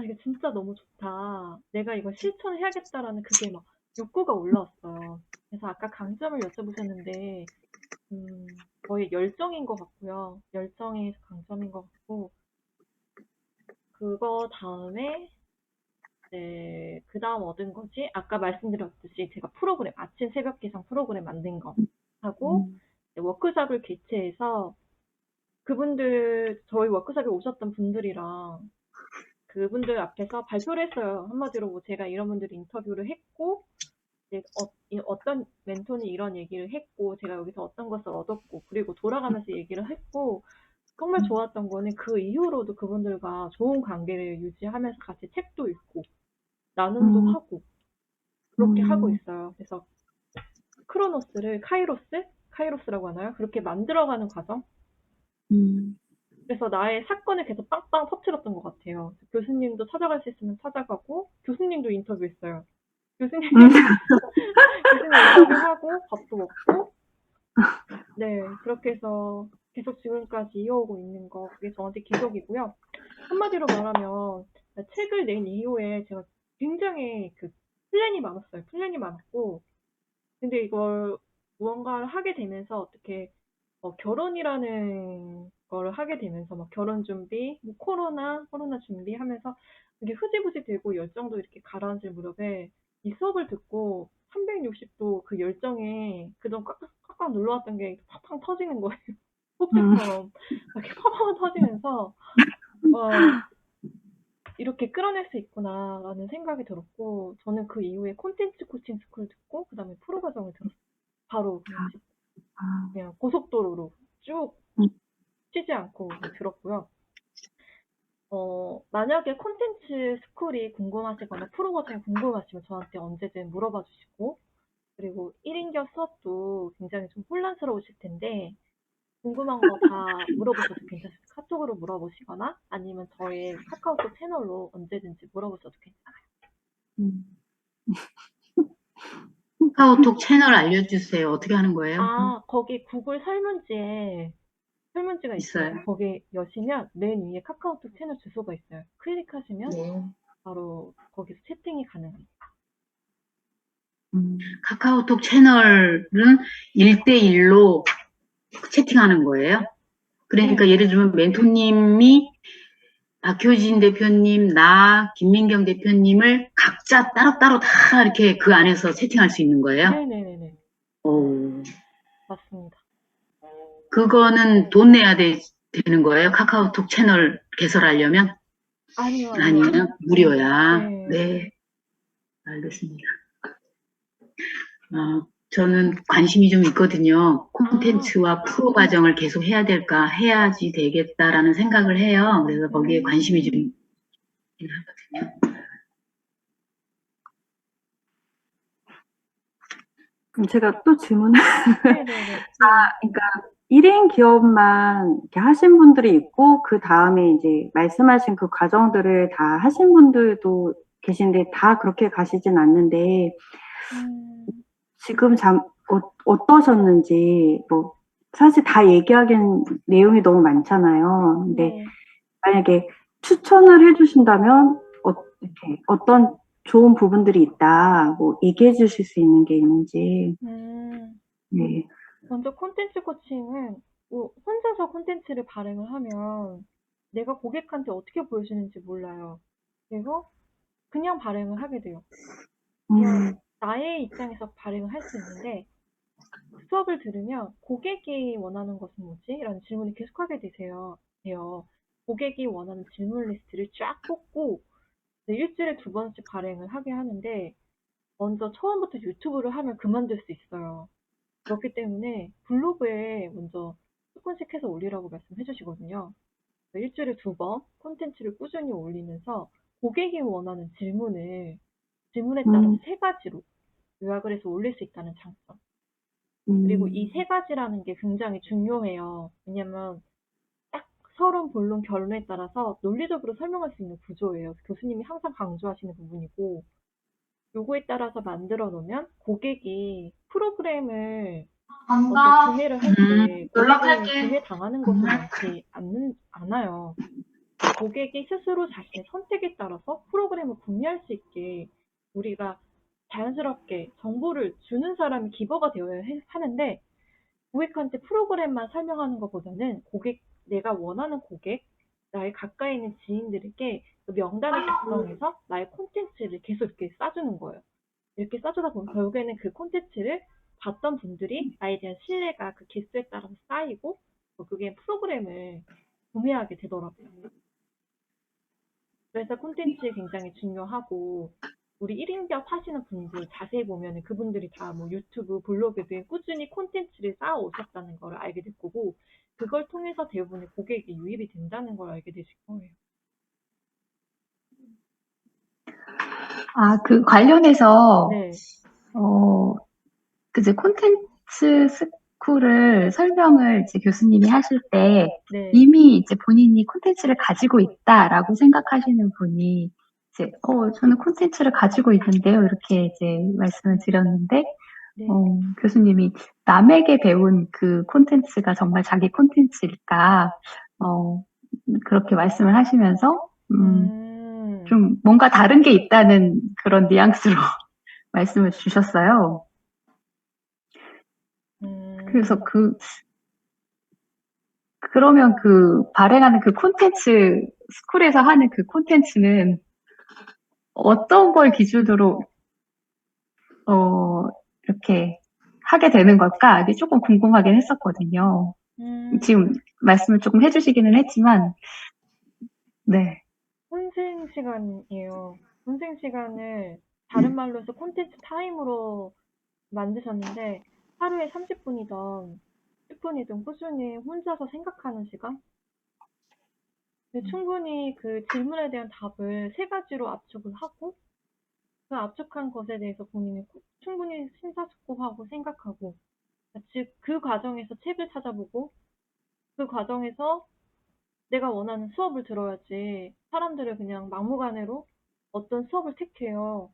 이게 진짜 너무 좋다. 내가 이거 실천해야겠다라는 그게 막 욕구가 올라왔어요. 그래서 아까 강점을 여쭤보셨는데, 거의 열정인 것 같고요. 열정이 강점인 것 같고, 그거 다음에, 네, 그 다음 얻은 것이 아까 말씀드렸듯이 제가 아침 새벽 기상 프로그램 만든 거 하고, 워크숍을 개최해서 그분들, 저희 워크숍에 오셨던 분들이랑 그분들 앞에서 발표를 했어요. 한마디로 뭐 제가 이런 분들 인터뷰를 했고, 이제 어떤 멘토는 이런 얘기를 했고, 제가 여기서 어떤 것을 얻었고, 그리고 돌아가면서 얘기를 했고, 정말 좋았던 거는 그 이후로도 그분들과 좋은 관계를 유지하면서 같이 책도 읽고, 나눔도 음, 하고, 그렇게 하고 음, 있어요. 그래서 크로노스를 카이로스라고 하나요? 그렇게 만들어가는 과정? 음, 그래서 나의 사건을 계속 빵빵 터뜨렸던 것 같아요. 교수님도 찾아갈 수 있으면 찾아가고, 교수님도 인터뷰했어요. 교수님, 음, 교수님 인터뷰하고, 밥도 먹고, 네, 그렇게 해서 계속 지금까지 이어오고 있는 거, 그게 저한테 기적이고요. 한마디로 말하면, 책을 낸 이후에 제가 굉장히 플랜이 많았어요. 플랜이 많았고, 근데 이걸 무언가를 하게 되면서 어떻게 결혼이라는 걸 하게 되면서 막 결혼 준비, 뭐 코로나 준비하면서 이게 흐지부지 되고 열정도 이렇게 가라앉을 무렵에 이 수업을 듣고 360도 그 열정에 그동안 꽉꽉 눌러왔던 게 팡팡 터지는 거예요. 음, 폭죽처럼 이렇게 팡팡 터지면서 와, 이렇게 끌어낼 수 있구나라는 생각이 들었고 저는 그 이후에 콘텐츠 코칭 스쿨 듣고 그다음에 프로 과정을 들었어요. 바로 아, 그냥 고속도로로 쭉 음, 쉬지 않고 들었고요. 만약에 콘텐츠 스쿨이 궁금하시거나 프로 과정이 궁금하시면 저한테 언제든 물어봐 주시고, 그리고 1인격 수업도 굉장히 좀 혼란스러우실 텐데, 궁금한 거 다 물어보셔도 괜찮습니다. 카톡으로 물어보시거나, 아니면 저의 카카오톡 채널로 언제든지 물어보셔도 괜찮아요. 음. 카카오톡 채널 알려주세요. 어떻게 하는 거예요? 아, 거기 구글 설문지에 설문지가 있어요. 있어요. 거기 여시면 맨 위에 카카오톡 채널 주소가 있어요. 클릭하시면 네. 바로 거기서 채팅이 가능합니다. 음. 카카오톡 채널은 1대1로 채팅하는 거예요? 그러니까 네, 예를 들면 멘토님이 박효진 대표님, 나, 김민경 대표님을 각자 따로따로 다 이렇게 그 안에서 채팅할 수 있는 거예요? 네네네네. 오, 맞습니다. 그거는 돈 내야 되는 거예요? 카카오톡 채널 개설하려면? 아니요, 아니요. 아니에요? 아닙니다. 무료야. 네. 네, 알겠습니다. 저는 관심이 좀 있거든요. 아, 콘텐츠와 프로 과정을 계속 해야 될까, 해야지 되겠다라는 생각을 해요. 그래서 거기에 관심이 좀 음, 있긴 하거든요. 그럼 제가 또 질문을, 네네네. 네. 그러니까 1인 기업만 이렇게 하신 분들이 있고, 그 다음에 이제 말씀하신 그 과정들을 다 하신 분들도 계신데, 다 그렇게 가시진 않는데, 음, 지금 어떠셨는지, 뭐, 사실 다 얘기하기엔 내용이 너무 많잖아요. 근데 네. 만약에 추천을 해주신다면, 이렇게 어떤 좋은 부분들이 있다, 뭐, 얘기해 주실 수 있는 게 있는지, 음, 네. 먼저 콘텐츠 코칭은 뭐 혼자서 콘텐츠를 발행을 하면 내가 고객한테 어떻게 보여주는지 몰라요. 그래서 그냥 발행을 하게 돼요. 그냥 음, 나의 입장에서 발행을 할 수 있는데 수업을 들으면 고객이 원하는 것은 뭐지? 라는 질문이 계속하게 돼요. 고객이 원하는 질문 리스트를 쫙 뽑고 일주일에 2번씩 발행을 하게 하는데 먼저 처음부터 유튜브를 하면 그만둘 수 있어요. 그렇기 때문에 블로그에 먼저 조금씩 해서 올리라고 말씀해 주시거든요. 일주일에 2번 콘텐츠를 꾸준히 올리면서 고객이 원하는 질문에 따라서 음, 3가지로 요약을 해서 올릴 수 있다는 장점. 그리고 이 음, 3가지라는 게 굉장히 중요해요. 왜냐면 딱 서론, 본론, 결론에 따라서 논리적으로 설명할 수 있는 구조예요. 교수님이 항상 강조하시는 부분이고, 요거에 따라서 만들어 놓으면 고객이 프로그램을 먼저 구매를 할 때 고객이 연락할게. 구매 당하는 것이 않아요. 고객이 스스로 자신의 선택에 따라서 프로그램을 구매할 수 있게 우리가 자연스럽게 정보를 주는 사람이 기버가 되어야 하는데 고객한테 프로그램만 설명하는 것보다는 내가 원하는 고객, 나의 가까이 있는 지인들에게 그 명단을 작성해서 나의 콘텐츠를 계속 이렇게 싸주는 거예요. 이렇게 싸주다 보면 결국에는 그 콘텐츠를 봤던 분들이 나에 대한 신뢰가 그 개수에 따라서 쌓이고 그게 프로그램을 구매하게 되더라고요. 그래서 콘텐츠 굉장히 중요하고 우리 1인기업 하시는 분들 자세히 보면 그분들이 다 뭐 유튜브, 블로그 등 꾸준히 콘텐츠를 쌓아 오셨다는 걸 알게 될 거고 그걸 통해서 대부분의 고객이 유입이 된다는 걸 알게 되실 거예요. 아, 그 관련해서, 네, 그제 콘텐츠 스쿨을 설명을 이제 교수님이 하실 때 네, 이미 이제 본인이 콘텐츠를 가지고 있다라고 생각하시는 분이 이제, 저는 콘텐츠를 가지고 있는데요. 이렇게 이제 말씀을 드렸는데, 네. 교수님이 남에게 배운 그 콘텐츠가 정말 자기 콘텐츠일까, 그렇게 말씀을 하시면서, 좀 뭔가 다른 게 있다는 그런 뉘앙스로 말씀을 주셨어요. 그래서 그러면 그 발행하는 그 콘텐츠, 스쿨에서 하는 그 콘텐츠는 어떤 걸 기준으로, 이렇게 하게 되는 걸까? 이게 조금 궁금하긴 했었거든요. 지금 말씀을 조금 해주시기는 했지만, 네. 혼생 시간이에요. 혼생 시간을 다른 말로 해서 콘텐츠 타임으로 만드셨는데 하루에 30분이든 10분이든 꾸준히 혼자서 생각하는 시간? 근데 충분히 그 질문에 대한 답을 세 가지로 압축을 하고 그 압축한 것에 대해서 본인이 충분히 심사숙고하고 생각하고 즉 그 과정에서 책을 찾아보고 그 과정에서 내가 원하는 수업을 들어야지 사람들을 그냥 막무가내로 어떤 수업을 택해요.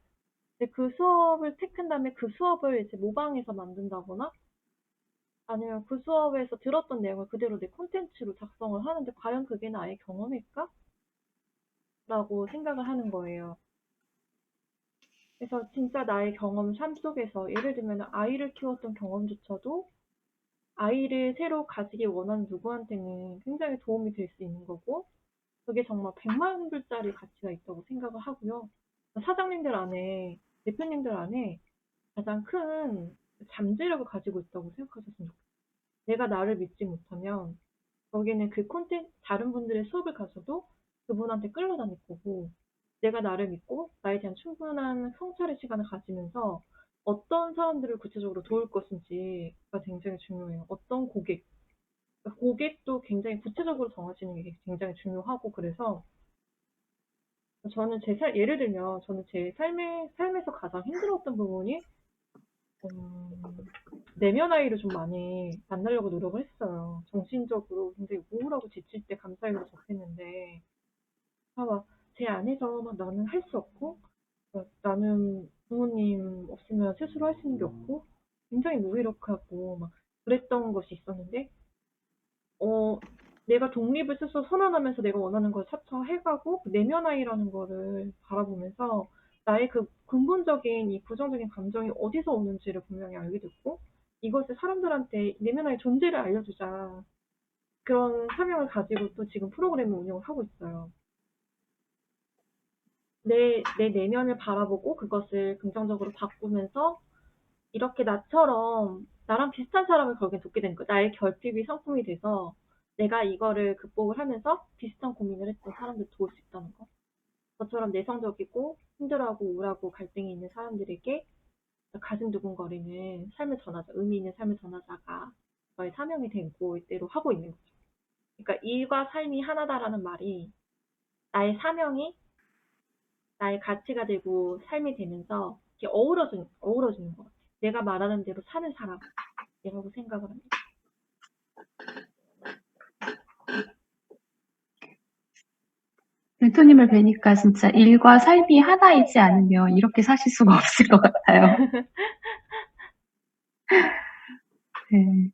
근데 그 수업을 택한 다음에 그 수업을 이제 모방해서 만든다거나 아니면 그 수업에서 들었던 내용을 그대로 내 콘텐츠로 작성을 하는데 과연 그게 나의 경험일까? 라고 생각을 하는 거예요. 그래서 진짜 나의 경험 삶 속에서 예를 들면 아이를 키웠던 경험조차도 아이를 새로 가지기 원하는 누구한테는 굉장히 도움이 될 수 있는 거고 그게 정말 100만 불짜리 가치가 있다고 생각을 하고요. 사장님들 안에, 대표님들 안에 가장 큰 잠재력을 가지고 있다고 생각하셨으면 좋겠어요. 내가 나를 믿지 못하면 거기는 그 콘텐츠, 다른 분들의 수업을 가서도 그분한테 끌려다닐 거고 내가 나를 믿고 나에 대한 충분한 성찰의 시간을 가지면서 어떤 사람들을 구체적으로 도울 것인지가 굉장히 중요해요. 어떤 고객, 그러니까 고객도 굉장히 구체적으로 정하시는 게 굉장히 중요하고 그래서 저는 예를 들면 저는 제 삶에서 가장 힘들었던 부분이 내면 아이를 좀 많이 만나려고 노력을 했어요. 정신적으로 굉장히 우울하고 지칠 때 감사일로 접했는데 막 제 안에서 막 나는 할 수 없고 나는 부모님 없으면 스스로 할 수 있는 게 없고 굉장히 무기력하고 막 그랬던 것이 있었는데 내가 독립을 스스로 선언하면서 내가 원하는 걸 차차 해가고 그 내면 아이라는 거를 바라보면서 나의 그 근본적인 이 부정적인 감정이 어디서 오는지를 분명히 알게 됐고 이것을 사람들한테 내면 아이 존재를 알려주자 그런 사명을 가지고 또 지금 프로그램을 운영을 하고 있어요. 내 내면을 바라보고 그것을 긍정적으로 바꾸면서 이렇게 나처럼 나랑 비슷한 사람을 거기에 돕게 되는 거야. 나의 결핍이 상품이 돼서 내가 이거를 극복을 하면서 비슷한 고민을 했던 사람들 도울 수 있다는 거. 저처럼 내성적이고 힘들어하고 우울하고 갈등이 있는 사람들에게 가슴 두근거리는 삶을 전하자, 의미 있는 삶을 전하자가 저의 사명이 되고 이대로 하고 있는 거죠. 그러니까 일과 삶이 하나다라는 말이 나의 사명이 나의 가치가 되고 삶이 되면서 이렇게 어우러지는 것 같아요. 내가 말하는 대로 사는 사람이라고 생각을 합니다. 멘토님을 뵈니까 진짜 일과 삶이 하나이지 않으면 이렇게 사실 수가 없을 것 같아요. 네.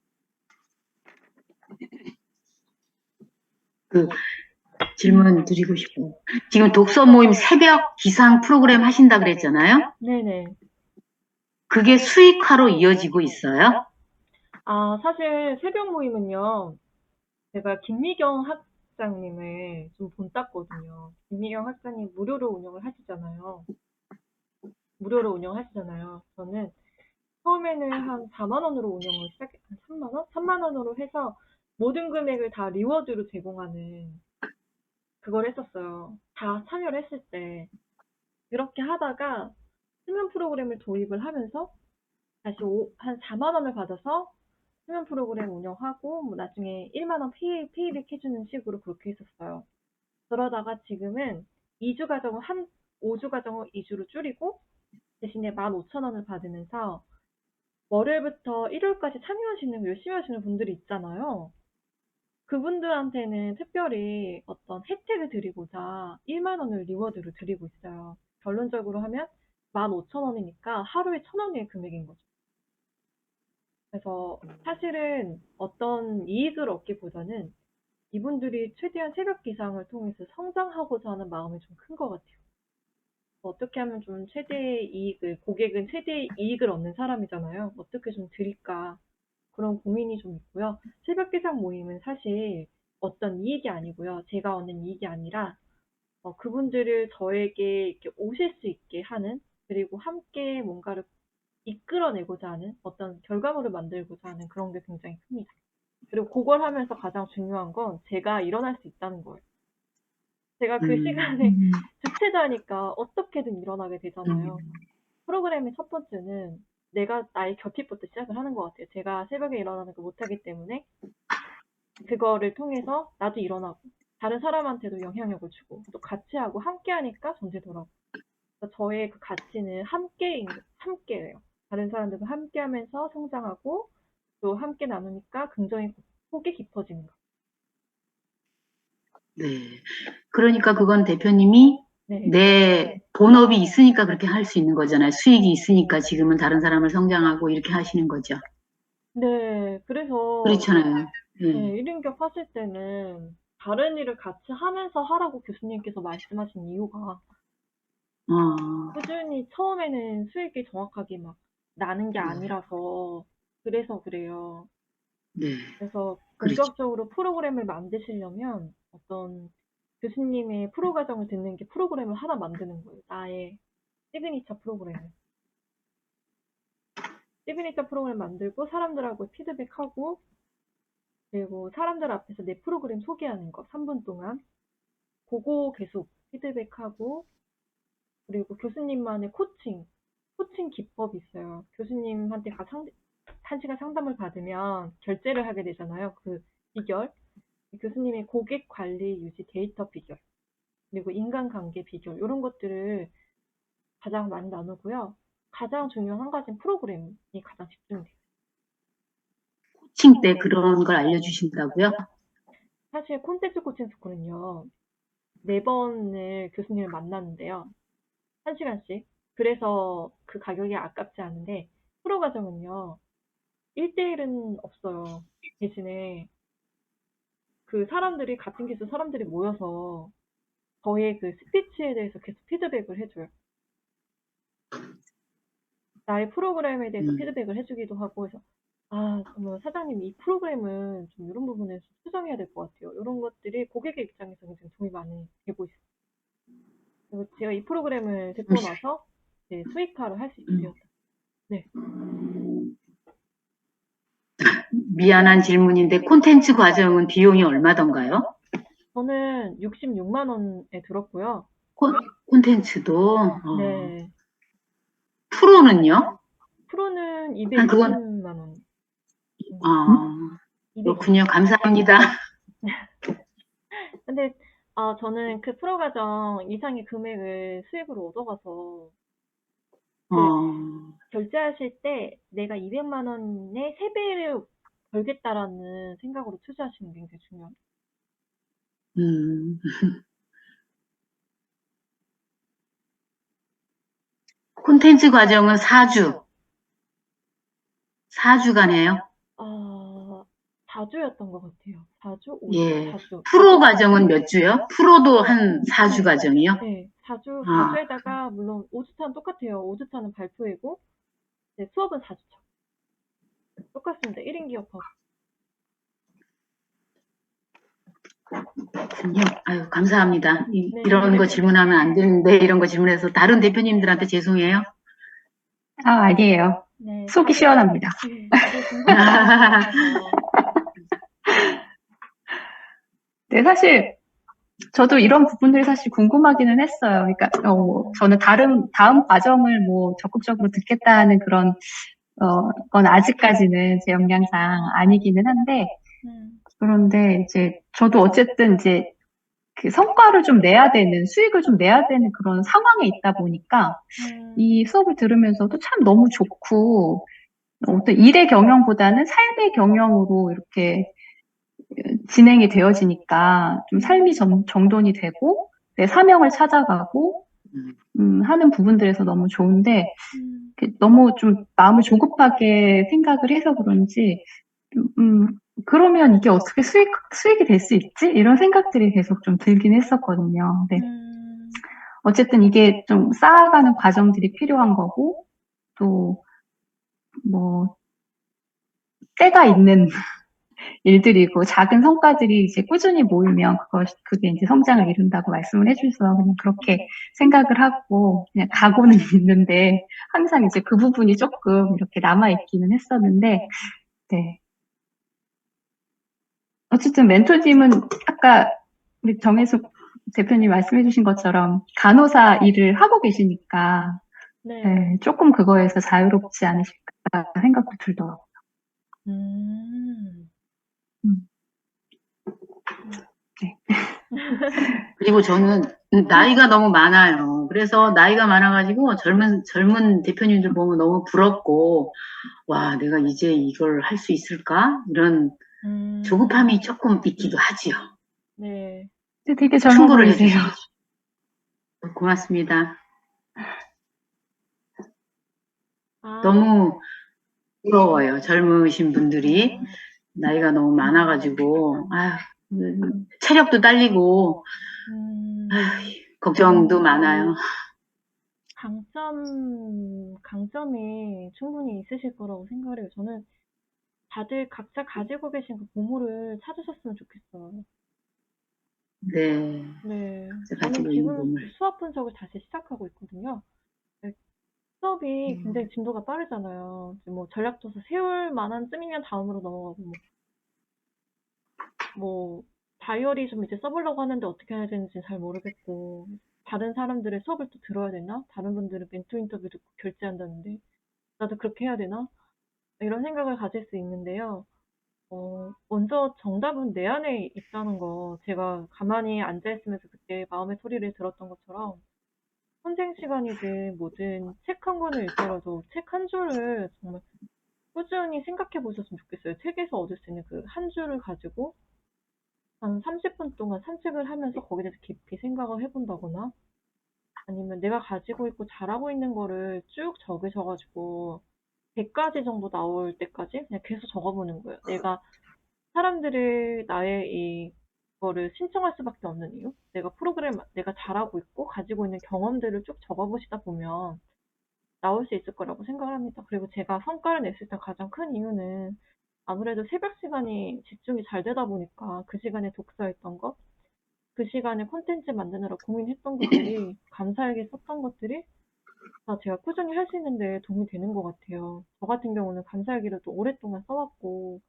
질문 드리고 싶어요. 지금 독서 모임 새벽 기상 프로그램 하신다 그랬잖아요. 네네. 그게 수익화로 이어지고 있어요? 사실 새벽 모임은요, 제가 김미경 학장님을 좀 본땄거든요. 김미경 학장님 무료로 운영을 하시잖아요. 저는 처음에는 한 4만 원으로 운영을 한 3만 원? 3만 원으로 해서 모든 금액을 다 리워드로 제공하는 그걸 했었어요. 다 참여를 했을 때. 그렇게 하다가 수면 프로그램을 도입을 하면서 다시 한 4만 원을 받아서 수면 프로그램 운영하고 뭐 나중에 1만 원 페이백 해주는 식으로 그렇게 했었어요. 그러다가 지금은 2주 과정을 5주 과정을 2주로 줄이고 대신에 15,000원을 받으면서 월요일부터 일요일까지 참여하시는 거 열심히 하시는 분들이 있잖아요. 그분들한테는 특별히 어떤 혜택을 드리고자 1만 원을 리워드로 드리고 있어요. 결론적으로 하면 15,000원이니까 하루에 1,000원의 금액인 거죠. 그래서 사실은 어떤 이익을 얻기보다는 이분들이 최대한 새벽 기상을 통해서 성장하고자 하는 마음이 좀 큰 것 같아요. 어떻게 하면 좀 최대의 이익을, 고객은 최대의 이익을 얻는 사람이잖아요. 어떻게 좀 드릴까. 그런 고민이 좀 있고요. 새벽 기상 모임은 사실 어떤 이익이 아니고요. 제가 얻는 이익이 아니라 그분들을 저에게 이렇게 오실 수 있게 하는, 그리고 함께 뭔가를 이끌어내고자 하는 어떤 결과물을 만들고자 하는 그런 게 굉장히 큽니다. 그리고 그걸 하면서 가장 중요한 건 제가 일어날 수 있다는 거예요. 제가 그 시간에 주체자니까 어떻게든 일어나게 되잖아요. 프로그램의 첫 번째는 내가 나의 결핍부터 시작을 하는 것 같아요. 제가 새벽에 일어나는 거 못하기 때문에 그거를 통해서 나도 일어나고 다른 사람한테도 영향력을 주고 또 같이 하고 함께 하니까 전제더라고요. 그래서 저의 그 가치는 함께예요. 다른 사람들과 함께 하면서 성장하고 또 함께 나누니까 긍정의 폭이 깊어지는 거. 네. 그러니까 그건 대표님이 네. 내 본업이 있으니까 그렇게 할 수 있는 거잖아요. 수익이 있으니까 지금은 다른 사람을 성장하고 이렇게 하시는 거죠. 네. 그래서 그렇잖아요. 네, 네. 1인격 하실 때는 다른 일을 같이 하면서 하라고 교수님께서 말씀하신 이유가 꾸준히 처음에는 수익이 정확하게 막 나는 게 아니라서 그래서 그래요. 네. 그래서 그렇죠. 본격적으로 프로그램을 만드시려면 어떤 교수님의 프로 과정을 듣는 게 프로그램을 하나 만드는 거예요. 나의 시그니처 프로그램을. 시그니처 프로그램 만들고 사람들하고 피드백하고 그리고 사람들 앞에서 내 프로그램 소개하는 거 3분 동안 그거 계속 피드백하고 그리고 교수님만의 코칭 기법이 있어요. 교수님한테 가서 1시간 상담을 받으면 결제를 하게 되잖아요. 그 비결. 교수님의 고객 관리 유지 데이터 비결, 그리고 인간관계 비결, 이런 것들을 가장 많이 나누고요. 가장 중요한 한 가지는 프로그램이 가장 집중돼요. 코칭 때 그런 걸 알려주신다고요? 사실 콘텐츠 코칭 스쿨은요, 4번을 교수님을 만났는데요. 1시간씩. 그래서 그 가격이 아깝지 않은데, 프로 과정은요, 1대1은 없어요. 대신에 그 사람들이, 같은 기술 사람들이 모여서 저의 그 스피치에 대해서 계속 피드백을 해줘요. 나의 프로그램에 대해서 피드백을 해주기도 하고 해서 그러면 사장님 이 프로그램은 좀 이런 부분에서 수정해야 될 것 같아요. 이런 것들이 고객의 입장에서 굉장히 도움이 많이 되고 있어요. 그리고 제가 이 프로그램을 듣고 나서 이제 수익화를 할 수 있게 되었다. 네. 미안한 질문인데 콘텐츠 과정은 비용이 얼마던가요? 저는 66만 원에 들었고요. 콘텐츠도 네. 프로는요? 프로는 그건 220만 원. 그렇군요. 감사합니다. 근데 저는 그 프로 과정 이상의 금액을 수익으로 얻어가서 결제하실 때 내가 200만 원의 3배를 벌겠다라는 생각으로 투자하시는 게 굉장히 중요합니다. 콘텐츠 과정은 4주간이에요? 4주였던 것 같아요. 4주? 5주? 예. 4주. 프로 과정은 몇 주요? 프로도 한 4주 과정이요? 네, 4주에다가 물론 5주차는 똑같아요. 5주차는 발표이고 네, 수업은 4주차. 똑같습니다. 1인 기업하고. 그렇군요. 아유, 감사합니다. 이런 거 질문하면 안 되는데 이런 거 질문해서 다른 대표님들한테 죄송해요. 아니에요. 네, 속이 시원합니다. 다들 궁금한 거 많아서. 네, 사실 저도 이런 부분들이 사실 궁금하기는 했어요. 그러니까 저는 다음 과정을 뭐 적극적으로 듣겠다는 그런 건 아직까지는 제 역량상 아니기는 한데, 그런데 이제 저도 어쨌든 이제 그 성과를 좀 내야 되는, 수익을 좀 내야 되는 그런 상황에 있다 보니까 이 수업을 들으면서도 참 너무 좋고, 어떤 일의 경영보다는 삶의 경영으로 이렇게 진행이 되어지니까 좀 삶이 정돈이 되고 내 사명을 찾아가고 하는 부분들에서 너무 좋은데 너무 좀 마음을 조급하게 생각을 해서 그런지 그러면 이게 어떻게 수익이 될 수 있지? 이런 생각들이 계속 좀 들긴 했었거든요. 근데 어쨌든 이게 좀 쌓아가는 과정들이 필요한 거고 또 뭐 때가 있는 일들이고 작은 성과들이 이제 꾸준히 모이면 그게 이제 성장을 이룬다고 말씀을 해주셔서 그냥 그렇게 생각을 하고 그냥 가고는 있는데 항상 이제 그 부분이 조금 이렇게 남아있기는 했었는데 네. 어쨌든 멘토님은 아까 우리 정혜숙 대표님 말씀해주신 것처럼 간호사 일을 하고 계시니까 네. 네, 조금 그거에서 자유롭지 않으실까 생각도 들더라고요. 음. 네. 그리고 저는 나이가 너무 많아요. 그래서 나이가 많아가지고 젊은 대표님들 보면 너무 부럽고, 와, 내가 이제 이걸 할 수 있을까? 이런 조급함이 조금 있기도 하지요. 네. 되게 젊어 충고를 보이세요. 해주세요. 고맙습니다. 아, 너무 부러워요. 젊으신 분들이. 나이가 너무 많아가지고, 체력도 딸리고, 걱정도 많아요. 강점이 충분히 있으실 거라고 생각을 해요. 저는 다들 각자 가지고 계신 그 보물을 찾으셨으면 좋겠어요. 네. 네. 각자 저는 가지고 있는 지금 몸을. 수업 분석을 다시 시작하고 있거든요. 네, 수업이 굉장히 진도가 빠르잖아요. 이제 뭐 전략도서 세울 만한 쯤이면 다음으로 넘어가고, 뭐 다이어리 좀 이제 써보려고 하는데 어떻게 해야 되는지 잘 모르겠고, 다른 사람들의 수업을 또 들어야 되나? 다른 분들은 멘토 인터뷰 듣고 결제한다는데, 나도 그렇게 해야 되나? 이런 생각을 가질 수 있는데요. 먼저 정답은 내 안에 있다는 거, 제가 가만히 앉아있으면서 그때 마음의 소리를 들었던 것처럼, 선생 시간이든 뭐든 책 한 권을 읽더라도 책 한 줄을 정말 꾸준히 생각해 보셨으면 좋겠어요. 책에서 얻을 수 있는 그 한 줄을 가지고 한 30분 동안 산책을 하면서 거기에 대해서 깊이 생각을 해본다거나, 아니면 내가 가지고 있고 잘하고 있는 거를 쭉 적으셔가지고 100가지 정도 나올 때까지 그냥 계속 적어보는 거예요. 사람들이 나의 이거를 신청할 수밖에 없는 이유? 내가 잘하고 있고 가지고 있는 경험들을 쭉 적어보시다 보면 나올 수 있을 거라고 생각을 합니다. 그리고 제가 성과를 냈을 때 가장 큰 이유는 아무래도 새벽 시간이 집중이 잘 되다 보니까 그 시간에 독서했던 것, 그 시간에 콘텐츠 만드느라 고민했던 것들이, 감사하게 썼던 것들이 다 제가 꾸준히 할 수 있는데 도움이 되는 것 같아요. 저 같은 경우는 감사일기를 또 오랫동안 써왔고,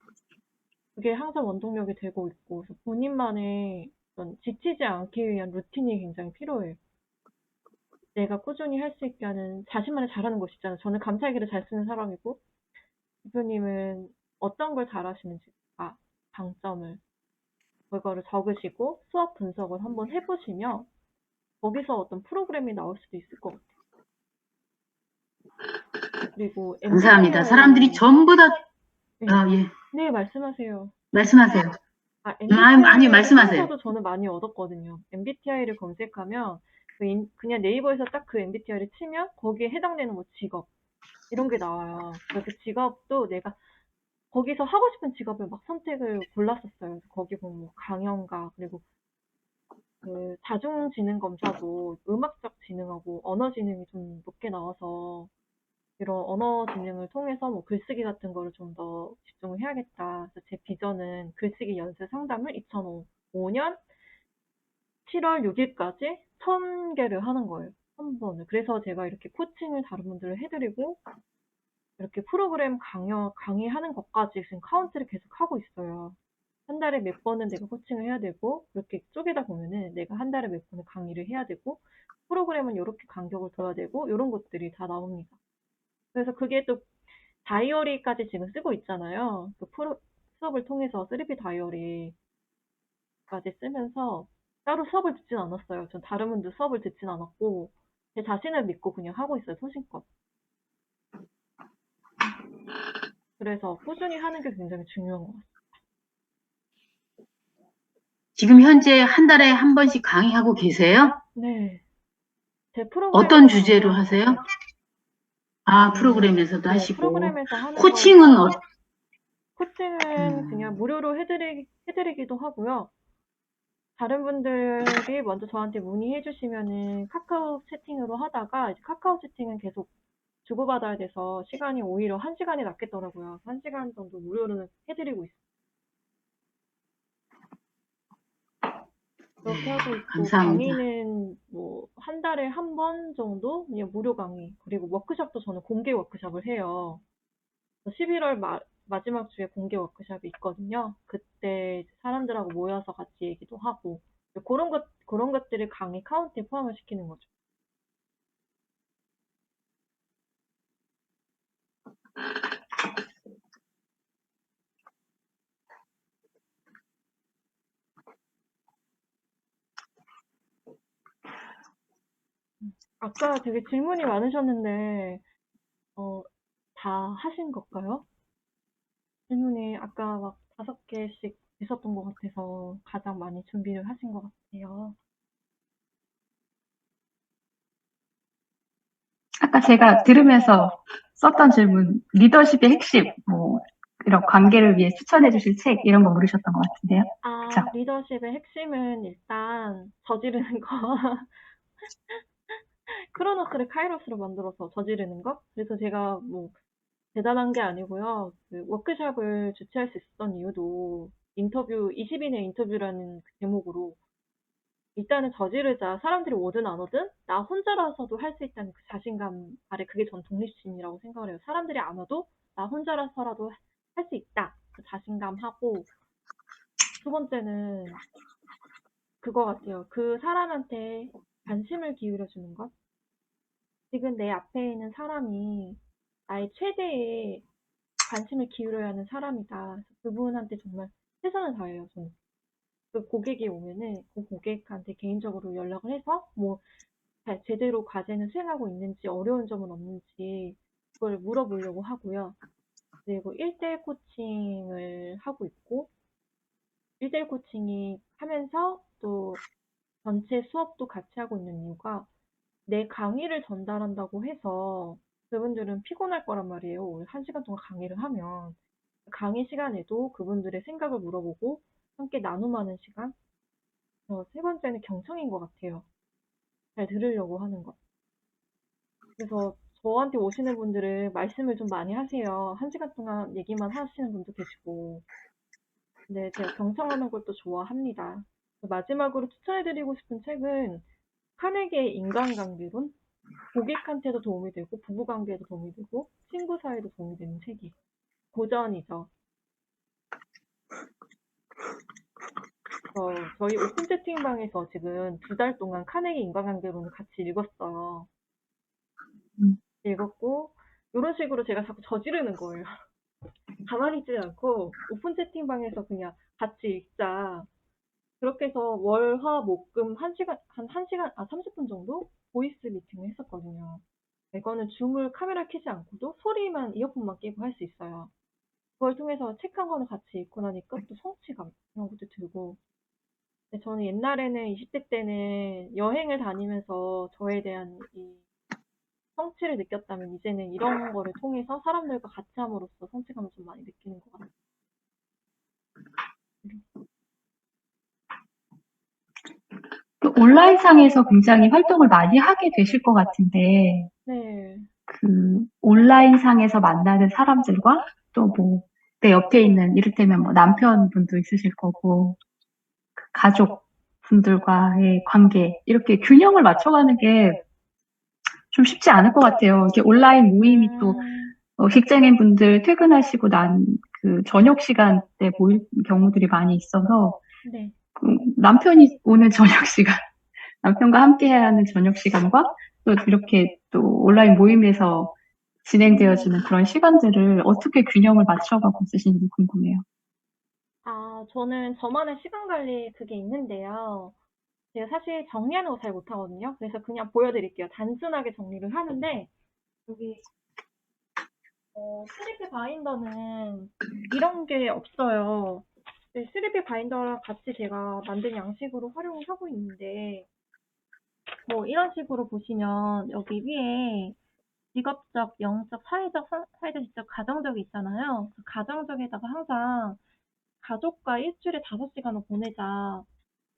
그게 항상 원동력이 되고 있고, 그래서 본인만의 어떤 지치지 않기 위한 루틴이 굉장히 필요해요. 내가 꾸준히 할 수 있게 하는 자신만의 잘하는 것이 있잖아요. 저는 감사일기를 잘 쓰는 사람이고, 대표님은 어떤 걸 잘하시는지, 장점을, 그거를 적으시고 수업 분석을 한번 해보시면 거기서 어떤 프로그램이 나올 수도 있을 것 같아요. 그리고 감사합니다. MBTI, 사람들이 전부 다, 네, 예, 네, 말씀하세요. 말씀하세요. 아니, MBTI를 말씀하세요. 하면서도 저는 많이 얻었거든요. MBTI를 검색하면 그냥 네이버에서 딱 그 MBTI를 치면 거기에 해당되는 뭐 직업 이런 게 나와요. 그래서 그 직업도 내가 거기서 하고 싶은 직업을 막 선택을 골랐었어요. 그래서 거기 보면 뭐 강연가, 그리고 그 자중지능 검사도 음악적 지능하고 언어 지능이 좀 높게 나와서 이런 언어 지능을 통해서 뭐 글쓰기 같은 거를 좀 더 집중을 해야겠다. 그래서 제 비전은 글쓰기 연습 상담을 2005년 7월 6일까지 1000개를 하는 거예요. 1000번을. 그래서 제가 이렇게 코칭을 다른 분들을 해드리고 이렇게 프로그램 강의하는 것까지 지금 카운트를 계속 하고 있어요. 한 달에 몇 번은 내가 코칭을 해야 되고, 그렇게 쪼개다 보면은 내가 한 달에 몇 번은 강의를 해야 되고, 프로그램은 요렇게 간격을 둬야 되고, 요런 것들이 다 나옵니다. 그래서 그게 또 다이어리까지 지금 쓰고 있잖아요. 그 수업을 통해서 3B 다이어리까지 쓰면서 따로 수업을 듣진 않았어요. 전 다른 분들 수업을 듣진 않았고, 제 자신을 믿고 그냥 하고 있어요, 소신껏. 그래서 꾸준히 하는 게 굉장히 중요한 것 같아요. 지금 현재 한 달에 한 번씩 강의하고 계세요? 네. 제 프로그램에서 어떤 주제로 강의하는 하세요? 거예요. 아, 프로그램에서도 네, 하시고. 프로그램에서 하는 코칭은 코칭은 그냥 무료로 해드리기도 하고요. 다른 분들이 먼저 저한테 문의해 주시면은 카카오 채팅으로 하다가, 이제 카카오 채팅은 계속 주고받아야 돼서 시간이 오히려 1시간이 낫겠더라고요. 1시간 정도 무료로 해드리고 있어요. 그렇게 하고 있고, 감사합니다. 강의는 뭐 한 달에 한 번 정도 그냥 무료 강의, 그리고 워크숍도 저는 공개 워크숍을 해요. 11월 마지막 주에 공개 워크숍이 있거든요. 그때 사람들하고 모여서 같이 얘기도 하고, 그런 것들을 강의 카운트에 포함을 시키는 거죠. 아까 되게 질문이 많으셨는데, 다 하신 걸까요? 질문이 아까 막 5개씩 있었던 것 같아서 가장 많이 준비를 하신 것 같아요. 아까 제가 들으면서 썼던 질문, 리더십의 핵심, 뭐, 이런 관계를 위해 추천해 주실 책, 이런 거 물으셨던 것 같은데요. 그쵸? 리더십의 핵심은 일단 저지르는 거. 크로노스를 카이로스로 만들어서 저지르는 것. 그래서 제가 뭐 대단한 게 아니고요. 그 워크숍을 주최할 수 있었던 이유도 20인의 인터뷰라는 그 제목으로, 일단은 저지르자. 사람들이 오든 안 오든 나 혼자라서도 할 수 있다는 그 자신감 아래, 그게 전 독립심이라고 생각을 해요. 사람들이 안 와도 나 혼자라서라도 할 수 있다. 그 자신감하고, 두 번째는 그거 같아요. 그 사람한테 관심을 기울여주는 것. 지금 내 앞에 있는 사람이 나의 최대의 관심을 기울여야 하는 사람이다. 그래서 그분한테 정말 최선을 다해요, 저는. 그 고객이 오면은 그 고객한테 개인적으로 연락을 해서 뭐 제대로 과제는 수행하고 있는지, 어려운 점은 없는지 그걸 물어보려고 하고요. 그리고 1대1 코칭을 하고 있고, 1대1 코칭이 하면서 또 전체 수업도 같이 하고 있는 이유가, 내 강의를 전달한다고 해서 그분들은 피곤할 거란 말이에요. 1시간 동안 강의를 하면. 강의 시간에도 그분들의 생각을 물어보고 함께 나눔하는 시간. 세 번째는 경청인 것 같아요. 잘 들으려고 하는 것. 그래서 저한테 오시는 분들은 말씀을 좀 많이 하세요. 1시간 동안 얘기만 하시는 분도 계시고. 근데 제가 경청하는 걸 또 좋아합니다. 마지막으로 추천해드리고 싶은 책은 카네기의 인간관계론? 고객한테도 도움이 되고, 부부관계에도 도움이 되고, 친구 사이에도 도움이 되는 책이 고전이죠. 저희 오픈 채팅방에서 지금 2달 동안 카네기 인간관계론을 같이 읽었어요. 읽었고, 이런 식으로 제가 자꾸 저지르는 거예요. 가만히 있지 않고 오픈 채팅방에서 그냥 같이 읽자. 그렇게 해서 월, 화, 목, 금 30분 정도 보이스 미팅을 했었거든요. 이거는 줌을 카메라 켜지 않고도 소리만, 이어폰만 끼고 할 수 있어요. 그걸 통해서 책 한 권을 같이 읽고 나니까 또 성취감 이런 것도 들고. 근데 저는 옛날에는 20대 때는 여행을 다니면서 저에 대한 이 성취를 느꼈다면, 이제는 이런 거를 통해서 사람들과 같이 함으로써 성취감을 좀 많이 느끼는 것 같아요. 또 온라인상에서 굉장히 활동을 많이 하게 되실 것 같은데, 네. 그 온라인상에서 만나는 사람들과 또 뭐, 내 옆에 있는 이를테면 뭐 남편분도 있으실 거고, 가족 분들과의 관계, 이렇게 균형을 맞춰가는 게 좀 쉽지 않을 것 같아요. 이렇게 온라인 모임이 또 직장인 분들 퇴근하시고 난 그 저녁 시간대 모일 경우들이 많이 있어서 네. 남편이 오는 저녁 시간, 남편과 함께 해야 하는 저녁 시간과 또 이렇게 또 온라인 모임에서 진행되어지는 그런 시간들을 어떻게 균형을 맞춰가고 있으신지 궁금해요. 아, 저는 저만의 시간 관리 그게 있는데요. 제가 사실 정리하는 거 잘 못하거든요. 그래서 그냥 보여드릴게요. 단순하게 정리를 하는데, 여기, 스리피 바인더는 이런 게 없어요. 네, 스리피 바인더랑 같이 제가 만든 양식으로 활용을 하고 있는데, 뭐, 이런 식으로 보시면, 여기 위에 직업적, 영적, 사회적, 지적, 가정적이 있잖아요. 그 가정적에다가 항상 가족과 일주일에 5시간을 보내자.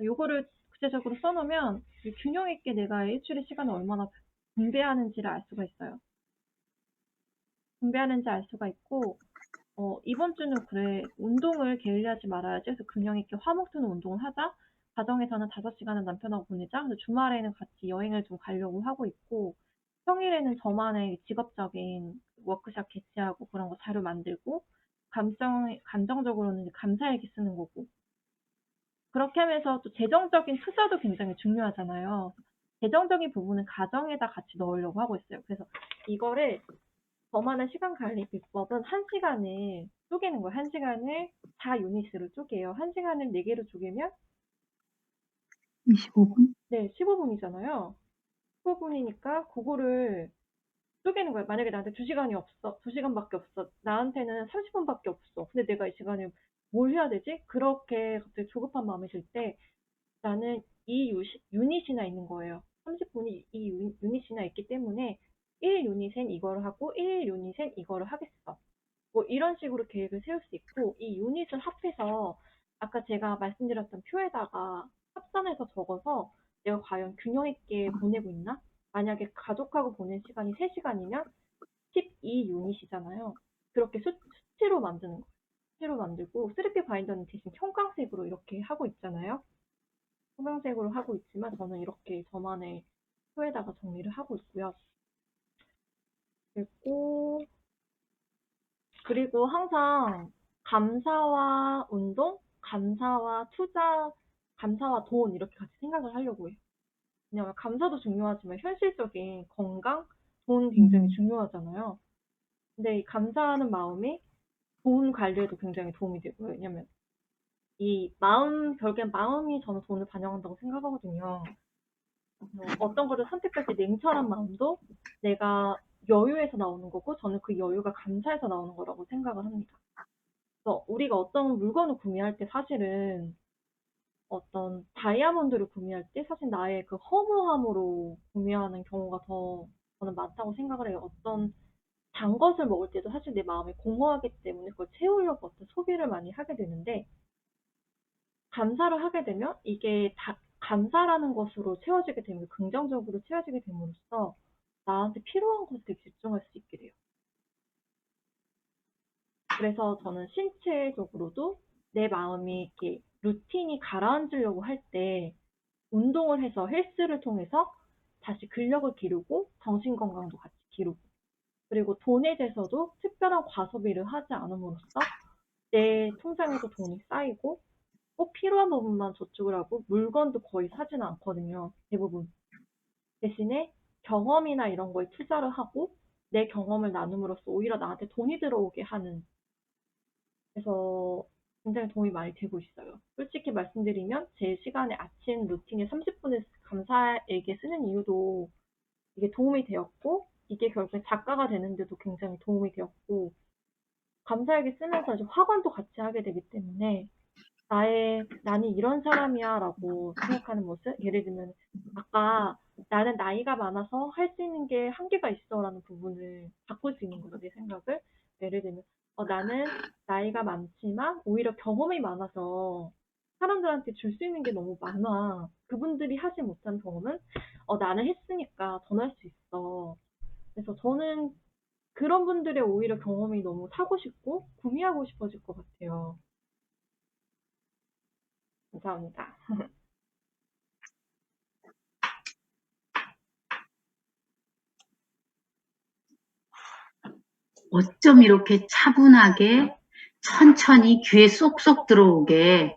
요거를 구체적으로 써놓으면 균형 있게 내가 일주일의 시간을 얼마나 분배하는지를 알 수가 있어요. 분배하는지 알 수가 있고, 이번 주는 그래, 운동을 게을리하지 말아야지. 그래서 균형 있게 화목 트는 운동을 하자. 가정에서는 5시간을 남편하고 보내자. 그래서 주말에는 같이 여행을 좀 가려고 하고 있고, 평일에는 저만의 직업적인 워크샵 개최하고 그런 거 자료 만들고, 감정적으로는 이제 감사일기 쓰는 거고, 그렇게 하면서 또 재정적인 투자도 굉장히 중요하잖아요. 재정적인 부분은 가정에다 같이 넣으려고 하고 있어요. 그래서 이거를 저만의 시간 관리 비법은 1시간을 쪼개는 거예요. 1시간을 4유닛으로 쪼개요. 1시간을 4개로 쪼개면 25분? 네, 15분이잖아요. 15분이니까 그거를 쪼개는 거예요. 만약에 나한테 2시간이 없어. 2시간밖에 없어. 나한테는 30분밖에 없어. 근데 내가 이 시간에 뭘 해야 되지? 그렇게 갑자기 조급한 마음이 들 때 나는 이 유닛이나 있는 거예요. 30분이 이 유닛이나 있기 때문에 1유닛엔 이거를 하고 1유닛엔 이거를 하겠어. 뭐 이런 식으로 계획을 세울 수 있고 이 유닛을 합해서 아까 제가 말씀드렸던 표에다가 합산해서 적어서 내가 과연 균형 있게 보내고 있나? 만약에 가족하고 보낸 시간이 3시간이면 12유닛이잖아요. 그렇게 수치로 만드는 거예요. 수치로 만들고 3P 바인더는 대신 형광색으로 이렇게 하고 있잖아요. 형광색으로 하고 있지만 저는 이렇게 저만의 표에다가 정리를 하고 있고요. 그리고 항상 감사와 운동, 감사와 투자, 감사와 돈 이렇게 같이 생각을 하려고 해요. 왜냐면 감사도 중요하지만 현실적인 건강, 돈 굉장히 중요하잖아요. 근데 이 감사하는 마음이 돈 관리에도 굉장히 도움이 되고요. 왜냐면 이 결국엔 마음이 저는 돈을 반영한다고 생각하거든요. 어떤 거를 선택할 때 냉철한 마음도 내가 여유에서 나오는 거고 저는 그 여유가 감사해서 나오는 거라고 생각을 합니다. 그래서 우리가 어떤 물건을 구매할 때 사실은 어떤 다이아몬드를 구매할 때 사실 나의 그 허무함으로 구매하는 경우가 더 저는 많다고 생각을 해요. 어떤 단 것을 먹을 때도 사실 내 마음이 공허하기 때문에 그걸 채우려고 어떤 소비를 많이 하게 되는데 감사를 하게 되면 이게 감사라는 것으로 채워지게 되면 긍정적으로 채워지게 됨으로써 나한테 필요한 것에 집중할 수 있게 돼요. 그래서 저는 신체적으로도 내 마음이 이렇게 루틴이 가라앉으려고 할 때 운동을 해서 헬스를 통해서 다시 근력을 기르고 정신 건강도 같이 기르고 그리고 돈에 대해서도 특별한 과소비를 하지 않음으로써 내 통장에도 돈이 쌓이고 꼭 필요한 부분만 저축을 하고 물건도 거의 사지는 않거든요. 대부분. 대신에 경험이나 이런 거에 투자를 하고 내 경험을 나눔으로써 오히려 나한테 돈이 들어오게 하는 그래서 굉장히 도움이 많이 되고 있어요. 솔직히 말씀드리면 제 시간에 아침 루틴에 30분을 감사에게 쓰는 이유도 이게 도움이 되었고 이게 결국엔 작가가 되는데도 굉장히 도움이 되었고 감사에게 쓰면서 이제 확언도 같이 하게 되기 때문에 나는 이런 사람이야 라고 생각하는 모습? 예를 들면, 아까 나는 나이가 많아서 할 수 있는 게 한계가 있어 라는 부분을 바꿀 수 있는 거죠, 내 생각을. 예를 들면, 나는 나이가 많지만 오히려 경험이 많아서 사람들한테 줄 수 있는 게 너무 많아. 그분들이 하지 못한 경험은 나는 했으니까 전할 수 있어. 그래서 저는 그런 분들의 오히려 경험이 너무 사고 싶고 구매하고 싶어질 것 같아요. 감사합니다. 어쩜 이렇게 차분하게 천천히 귀에 쏙쏙 들어오게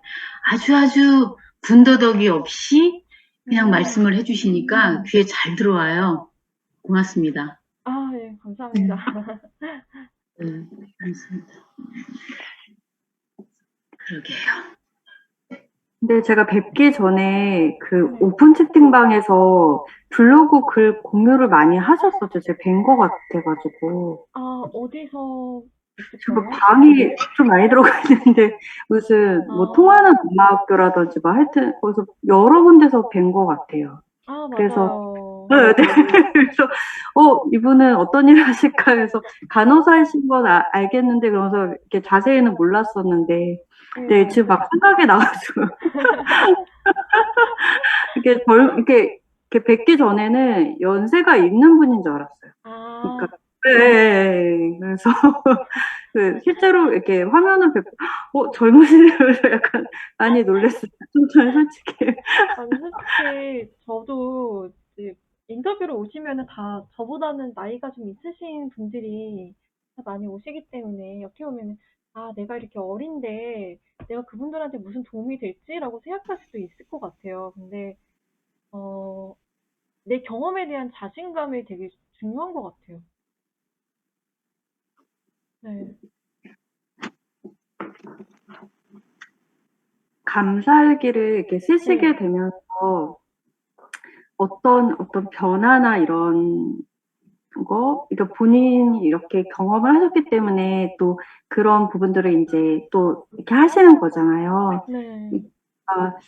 아주 군더더기 없이 그냥 말씀을 해주시니까 귀에 잘 들어와요. 고맙습니다. 아, 예, 감사합니다. 네, 그렇습니다. 그러게요. 근데 제가 뵙기 전에 그 네. 오픈 채팅방에서 블로그 글 공유를 많이 하셨었죠. 제가 뵌 것 같아가지고. 아, 어디서 지금 있을까요? 방이 좀 많이 들어가 있는데 무슨 뭐 아, 통하는 음악교라든지 뭐 하여튼 거기서 여러 군데서 뵌 것 같아요. 아, 그래서 맞아요. 네, 네. 그래서 이분은 어떤 일을 하실까 해서 간호사이신 건 알겠는데 그러면서 이렇게 자세히는 몰랐었는데 네, 지금 막 생각이 나가지고 이렇게 뵙기 전에는 연세가 있는 분인 줄 알았어요. 아, 그러니까 네, 그래서 그 실제로 이렇게 화면을 뵙고 젊으시네요. 약간 많이 놀랐어요. 전 솔직히. 아니, 솔직히 저도 이제 인터뷰로 오시면은 다 저보다는 나이가 좀 있으신 분들이 다 많이 오시기 때문에 어떻게 보면은 아, 내가 이렇게 어린데 내가 그분들한테 무슨 도움이 될지라고 생각할 수도 있을 것 같아요. 근데 어, 내 경험에 대한 자신감이 되게 중요한 것 같아요. 네. 감사일기를 이렇게 쓰시게 네. 되면서 어떤 변화나 이런 거, 그러니까 본인이 이렇게 경험을 하셨기 때문에 또 그런 부분들을 이제 또 이렇게 하시는 거잖아요. 네. 그러니까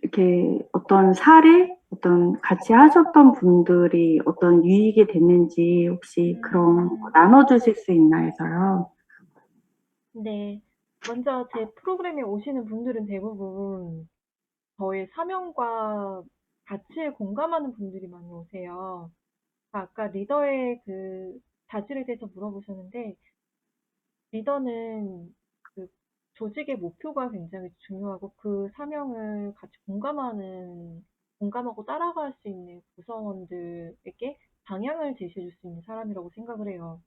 이렇게 어떤 사례, 어떤 같이 하셨던 분들이 어떤 유익이 됐는지 혹시 그런 거 나눠주실 수 있나 해서요. 네. 먼저 제 프로그램에 오시는 분들은 대부분 저의 사명과 가치에 공감하는 분들이 많이 오세요. 아까 리더의 그 자질에 대해서 물어보셨는데, 리더는 그 조직의 목표가 굉장히 중요하고 그 사명을 같이 공감하고 따라갈 수 있는 구성원들에게 방향을 제시해 줄 수 있는 사람이라고 생각을 해요.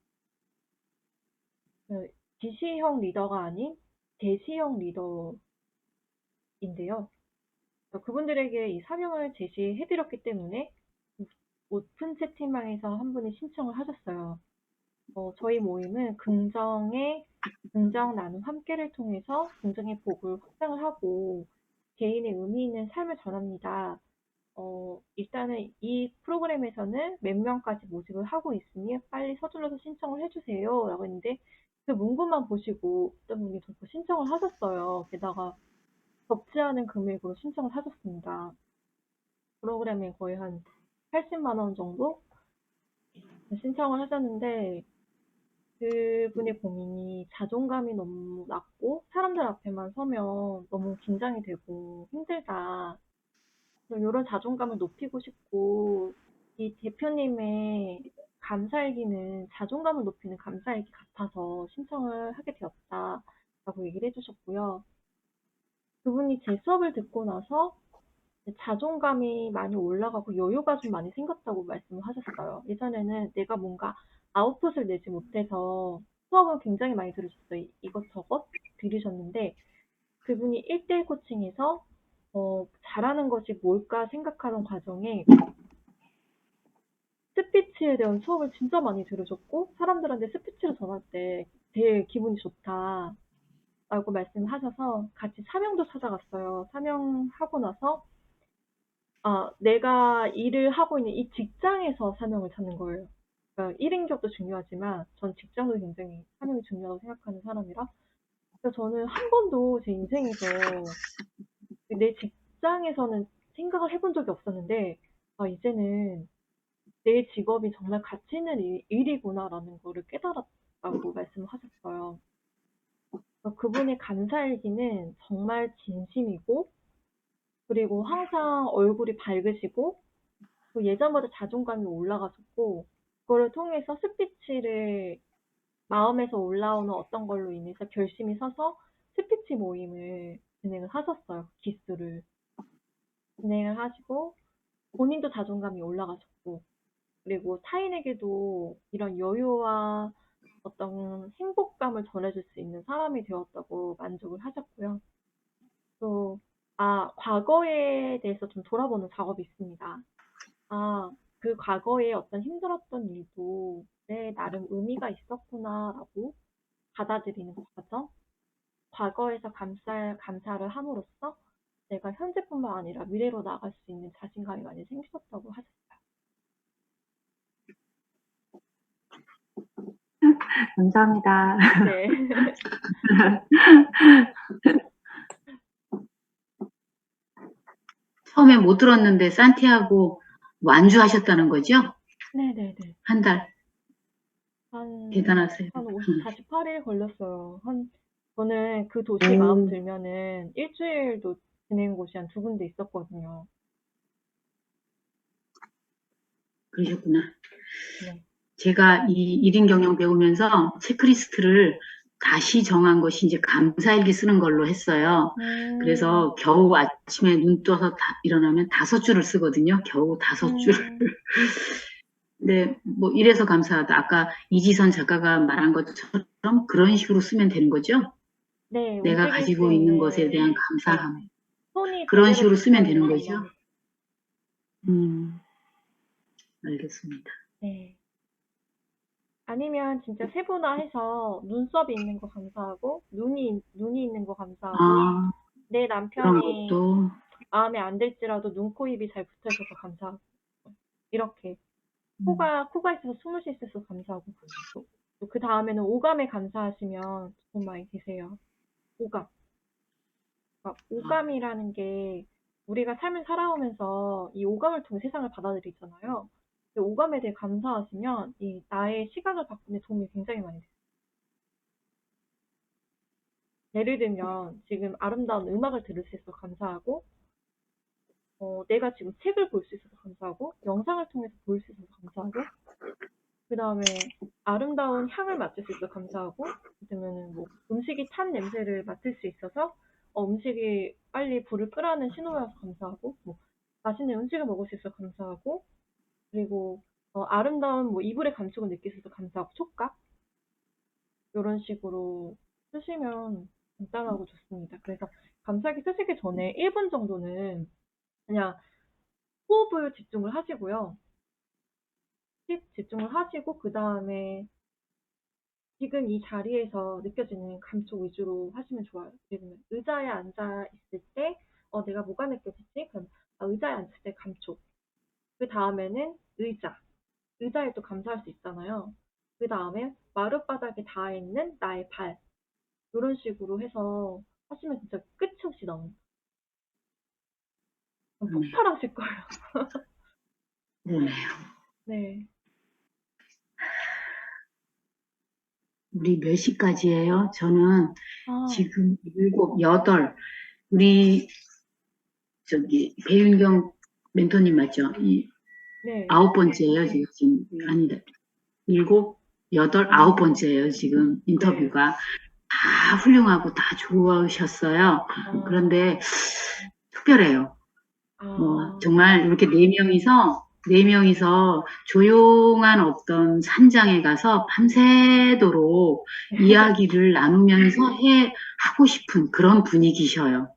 그 지시형 리더가 아닌 대시형 리더인데요. 그분들에게 이 사명을 제시해 드렸기 때문에 오픈 채팅방에서 한 분이 신청을 하셨어요. 저희 모임은 긍정 나눔 함께를 통해서 긍정의 복을 확장을 하고 개인의 의미 있는 삶을 전합니다. 일단은 이 프로그램에서는 몇 명까지 모집을 하고 있으니 빨리 서둘러서 신청을 해주세요. 라고 했는데 그 문구만 보시고 어떤 분이 자꾸 신청을 하셨어요. 게다가 적지 않은 금액으로 신청을 하셨습니다. 프로그램에 거의 한 80만 원 정도 신청을 하셨는데 그분의 고민이 자존감이 너무 낮고 사람들 앞에만 서면 너무 긴장이 되고 힘들다. 이런 자존감을 높이고 싶고 이 대표님의 감사일기는 자존감을 높이는 감사일기 같아서 신청을 하게 되었다라고 얘기를 해주셨고요. 그분이 제 수업을 듣고 나서 자존감이 많이 올라가고 여유가 좀 많이 생겼다고 말씀을 하셨어요. 예전에는 내가 뭔가 아웃풋을 내지 못해서 수업을 굉장히 많이 들으셨어요. 이것저것 들으셨는데 그분이 1대1 코칭에서 잘하는 것이 뭘까 생각하는 과정에 스피치에 대한 수업을 진짜 많이 들으셨고 사람들한테 스피치를 전할 때 되게 기분이 좋다라고 말씀하셔서 같이 사명도 찾아갔어요. 사명하고 나서 내가 일을 하고 있는 이 직장에서 사명을 찾는 거예요. 그러니까 1인격도 중요하지만 전 직장도 굉장히 사명이 중요하다고 생각하는 사람이라 그래서 저는 한 번도 제 인생에서 내 직장에서는 생각을 해본 적이 없었는데 이제는 내 직업이 정말 가치 있는 일이구나라는 거를 깨달았다고 말씀을 하셨어요. 그래서 그분의 감사일기는 정말 진심이고 그리고 항상 얼굴이 밝으시고 예전보다 자존감이 올라가셨고 그거를 통해서 스피치를 마음에서 올라오는 어떤 걸로 인해서 결심이 서서 스피치 모임을 진행을 하셨어요. 기수를 진행을 하시고 본인도 자존감이 올라가셨고 그리고 타인에게도 이런 여유와 어떤 행복감을 전해줄 수 있는 사람이 되었다고 만족을 하셨고요. 또, 과거에 대해서 좀 돌아보는 작업이 있습니다. 그 과거에 어떤 힘들었던 일도 내 나름 의미가 있었구나라고 받아들이는 과정. 과거에서 감사를 함으로써 내가 현재뿐만 아니라 미래로 나아갈 수 있는 자신감이 많이 생기셨다고 하셨어요. 감사합니다. 네. 처음에 못 들었는데 산티아고 완주하셨다는 거죠? 네네네. 한 달. 대단하세요. 한 48일 걸렸어요. 저는 그 도시에 마음 들면은 일주일도 지낸 곳이 한 2군데 있었거든요. 그러셨구나. 네. 제가 이 1인 경영 배우면서 체크리스트를 다시 정한 것이 이제 감사일기 쓰는 걸로 했어요. 그래서 겨우 아침에 눈 떠서 일어나면 5줄을 쓰거든요. 겨우 5줄. 네, 뭐 이래서 감사하다. 아까 이지선 작가가 말한 것처럼 그런 식으로 쓰면 되는 거죠? 네, 내가 움직일 가지고 수 있는 것에 있는, 대한 네, 감사함. 손이 그런 제대로 식으로 쓰면 되는 붙어 있는 거죠? 것만. 알겠습니다. 네. 아니면 진짜 세분화해서 눈썹이 있는 거 감사하고, 눈이 있는 거 감사하고, 아, 내 그런 남편이 것도. 마음에 안 들지라도 눈, 코, 입이 잘 붙어 있어서 감사하고, 이렇게. 코가 있어서 숨을 쉴 수 있어서 감사하고, 또 그 다음에는 오감에 감사하시면 돈 많이 되세요. 오감. 그러니까 오감이라는 게 우리가 삶을 살아오면서 이 오감을 통해 세상을 받아들이잖아요. 근데 오감에 대해 감사하시면 이 나의 시각을 바꾸는 데 도움이 굉장히 많이 돼요. 예를 들면 지금 아름다운 음악을 들을 수 있어서 감사하고, 내가 지금 책을 볼 수 있어서 감사하고, 영상을 통해서 볼 수 있어서 감사하고, 그 다음에 아름다운 향을 맡을 수 있어서 감사하고, 그러면은 뭐 음식이 탄 냄새를 맡을 수 있어서 음식이 빨리 불을 끄라는 신호여서 감사하고, 뭐 맛있는 음식을 먹을 수 있어서 감사하고, 그리고 아름다운 뭐 이불의 감촉을 느낄 수 있어서 감사하고, 촉각 이런 식으로 쓰시면 간단하고 좋습니다. 그래서 감사하기 쓰시기 전에 1분 정도는 그냥 호흡을 집중을 하시고요. 집중을 하시고 그 다음에 지금 이 자리에서 느껴지는 감촉 위주로 하시면 좋아요. 예를 들면 의자에 앉아 있을 때 내가 뭐가 느껴지지? 그럼 의자에 앉을 때 감촉. 그 다음에는 의자에 또 감사할 수 있잖아요. 그 다음에 마룻바닥에 닿아 있는 나의 발. 이런 식으로 해서 하시면 진짜 끝이 없이 나옵니다. 폭발하실 거예요. 네. 네. 우리 몇 시까지예요? 저는 아, 지금 7, 8, 우리 배윤경 멘토님 맞죠? 네. 9번째예요, 지금. 아니다. 7, 8, 9번째예요, 지금 인터뷰가. 다 훌륭하고 다 좋으셨어요. 그런데 특별해요. 정말 이렇게 네 명이서 조용한 어떤 산장에 가서 밤새도록 이야기를 나누면서 하고 싶은 그런 분위기셔요.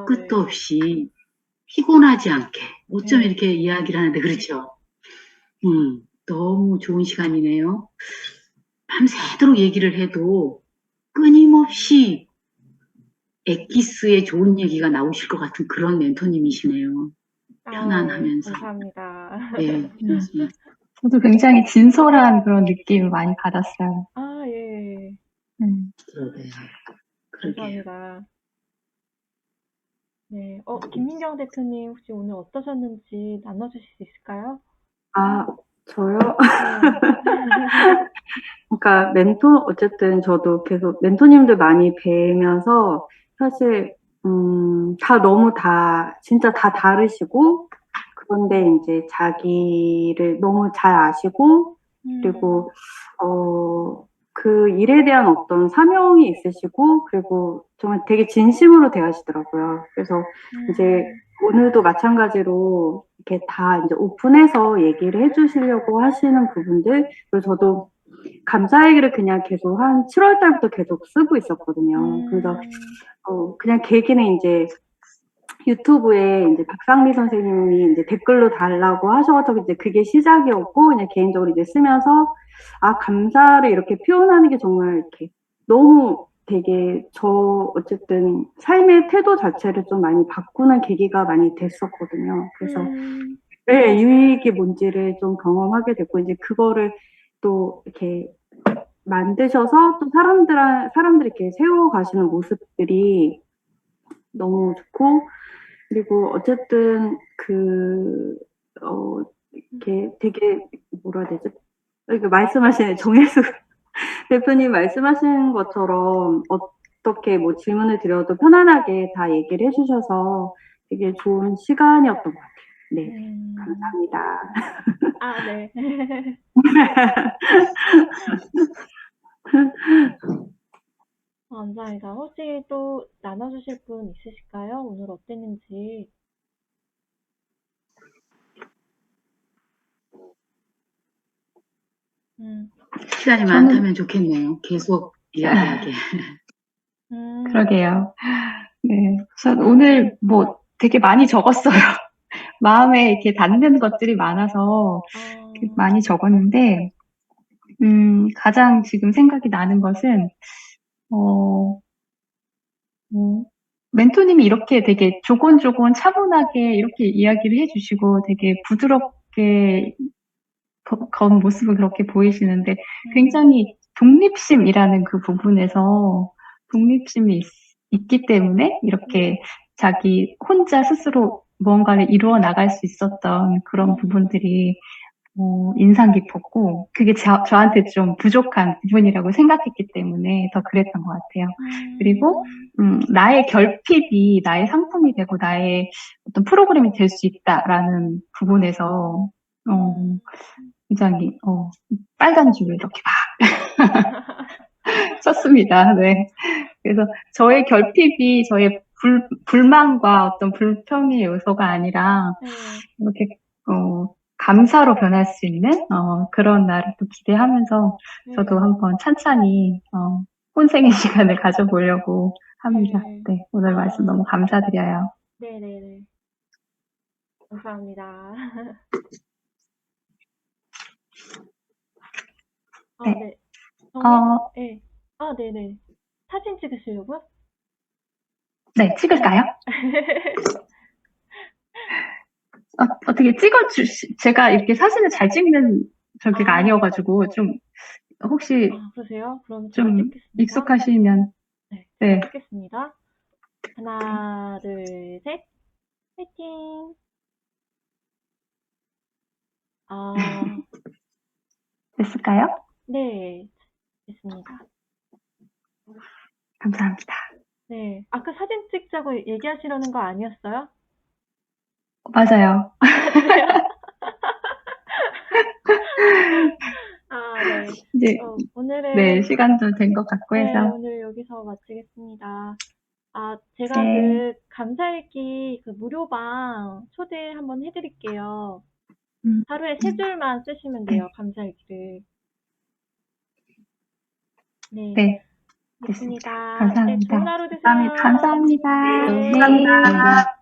끝도 네. 없이 피곤하지 않게. 어쩜 네. 이렇게 이야기를 하는데, 그렇죠? 너무 좋은 시간이네요. 밤새도록 얘기를 해도 끊임없이 엑기스의 좋은 얘기가 나오실 것 같은 그런 멘토님이시네요. 편안하면서. 감사합니다. 네, 그렇습니다. 저도 굉장히 진솔한 그런 느낌을 많이 받았어요. 예. 그러게요. 감사합니다. 네. 김민경 대표님 혹시 오늘 어떠셨는지 나눠주실 수 있을까요? 저요? 네. 그러니까 어쨌든 저도 계속 멘토님들 많이 뵈면서 사실, 진짜 다 다르시고, 그런데 이제 자기를 너무 잘 아시고, 그리고, 그 일에 대한 어떤 사명이 있으시고, 그리고 정말 되게 진심으로 대하시더라고요. 그래서 이제 오늘도 마찬가지로 이렇게 다 이제 오픈해서 얘기를 해주시려고 하시는 부분들, 그리고 저도 감사일기를 그냥 계속 한 7월 달부터 계속 쓰고 있었거든요. 그래서 그냥 계기는 이제 유튜브에 이제 박상미 선생님이 이제 댓글로 달라고 하셔가지고 이제 그게 시작이었고, 그냥 개인적으로 이제 쓰면서, 아, 감사를 이렇게 표현하는 게 정말 이렇게 너무 되게 어쨌든 삶의 태도 자체를 좀 많이 바꾸는 계기가 많이 됐었거든요. 그래서, 네, 유익이 뭔지를 좀 경험하게 됐고, 이제 그거를 또 이렇게 만드셔서 또 사람들이 이렇게 세워가시는 모습들이 너무 좋고, 그리고 어쨌든 이렇게 되게 뭐라 해야 되지? 이렇게 말씀하신 정혜수 대표님 말씀하신 것처럼 어떻게 뭐 질문을 드려도 편안하게 다 얘기를 해주셔서 되게 좋은 시간이었던 것 같아요. 네, 감사합니다. 아, 네. 감사합니다. 혹시 또 나눠주실 분 있으실까요? 오늘 어땠는지. 시간이 많다면 좋겠네요. 계속 이야기하게. 그러게요. 네. 전 오늘 뭐 되게 많이 적었어요. 마음에 이렇게 닿는 것들이 많아서 많이 적었는데, 가장 지금 생각이 나는 것은, 멘토님이 이렇게 되게 조곤조곤 차분하게 이렇게 이야기를 해주시고 되게 부드럽게 건 모습을 그렇게 보이시는데 굉장히 독립심이라는 그 부분에서 독립심이 있기 때문에 이렇게 자기 혼자 스스로 무언가를 이루어 나갈 수 있었던 그런 부분들이 인상 깊었고 그게 저한테 좀 부족한 부분이라고 생각했기 때문에 더 그랬던 것 같아요. 그리고 나의 결핍이 나의 상품이 되고 나의 어떤 프로그램이 될 수 있다라는 부분에서 굉장히 빨간 줄을 이렇게 막 썼습니다. 네. 그래서 저의 결핍이 저의 불만과 어떤 불평의 요소가 아니라 이렇게 감사로 변할 수 있는 그런 날을 또 기대하면서 저도 한번 찬찬히 혼생의 시간을 가져보려고 합니다. 네, 오늘 말씀 너무 감사드려요. 네네네. 감사합니다. 네. 네. 네. 네네. 사진 찍으시려고요? 네, 찍을까요? 어떻게 제가 이렇게 사진을 잘 찍는 저기가 아니어가지고 좀 혹시 그러세요? 그럼 제가 좀 찍겠습니다. 익숙하시면 네, 네. 찍겠습니다. 하나, 둘, 셋. 화이팅! 됐을까요? 네, 됐습니다. 감사합니다. 네, 아까 사진 찍자고 얘기하시려는 거 아니었어요? 맞아요. 네. 이제 오늘은 네, 시간도 된 것 같고 네, 해서 오늘 여기서 마치겠습니다. 제가 네. 그 감사일기 그 무료방 초대 한번 해드릴게요. 하루에 3줄만 쓰시면 돼요, 감사일기를. 네. 네. 됐습니다. 감사합니다. 네, 좋은 하루 되세요. 감사합니다. 네. 감사합니다.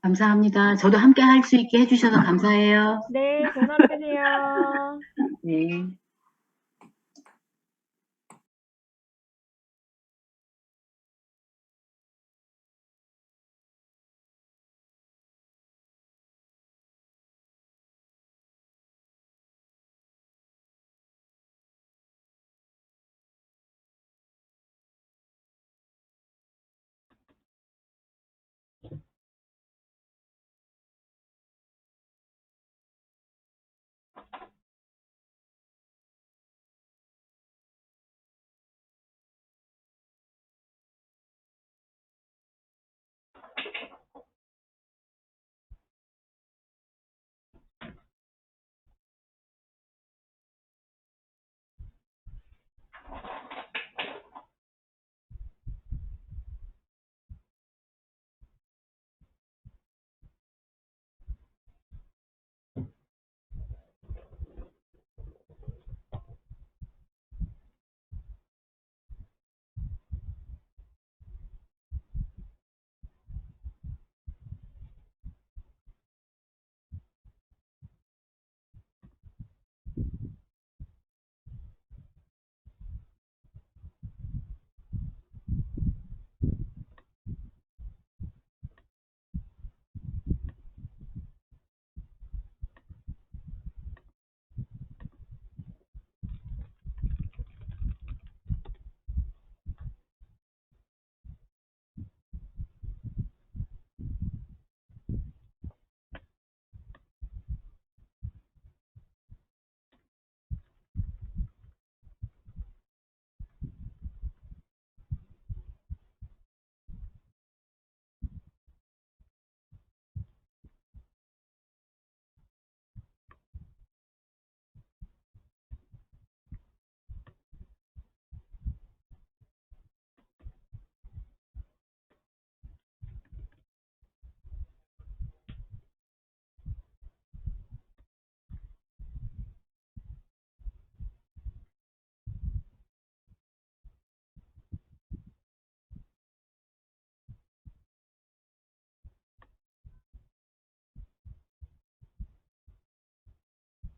감사합니다. 저도 함께 할 수 있게 해주셔서 감사해요. 네, 좋은 하루 되세요. 네.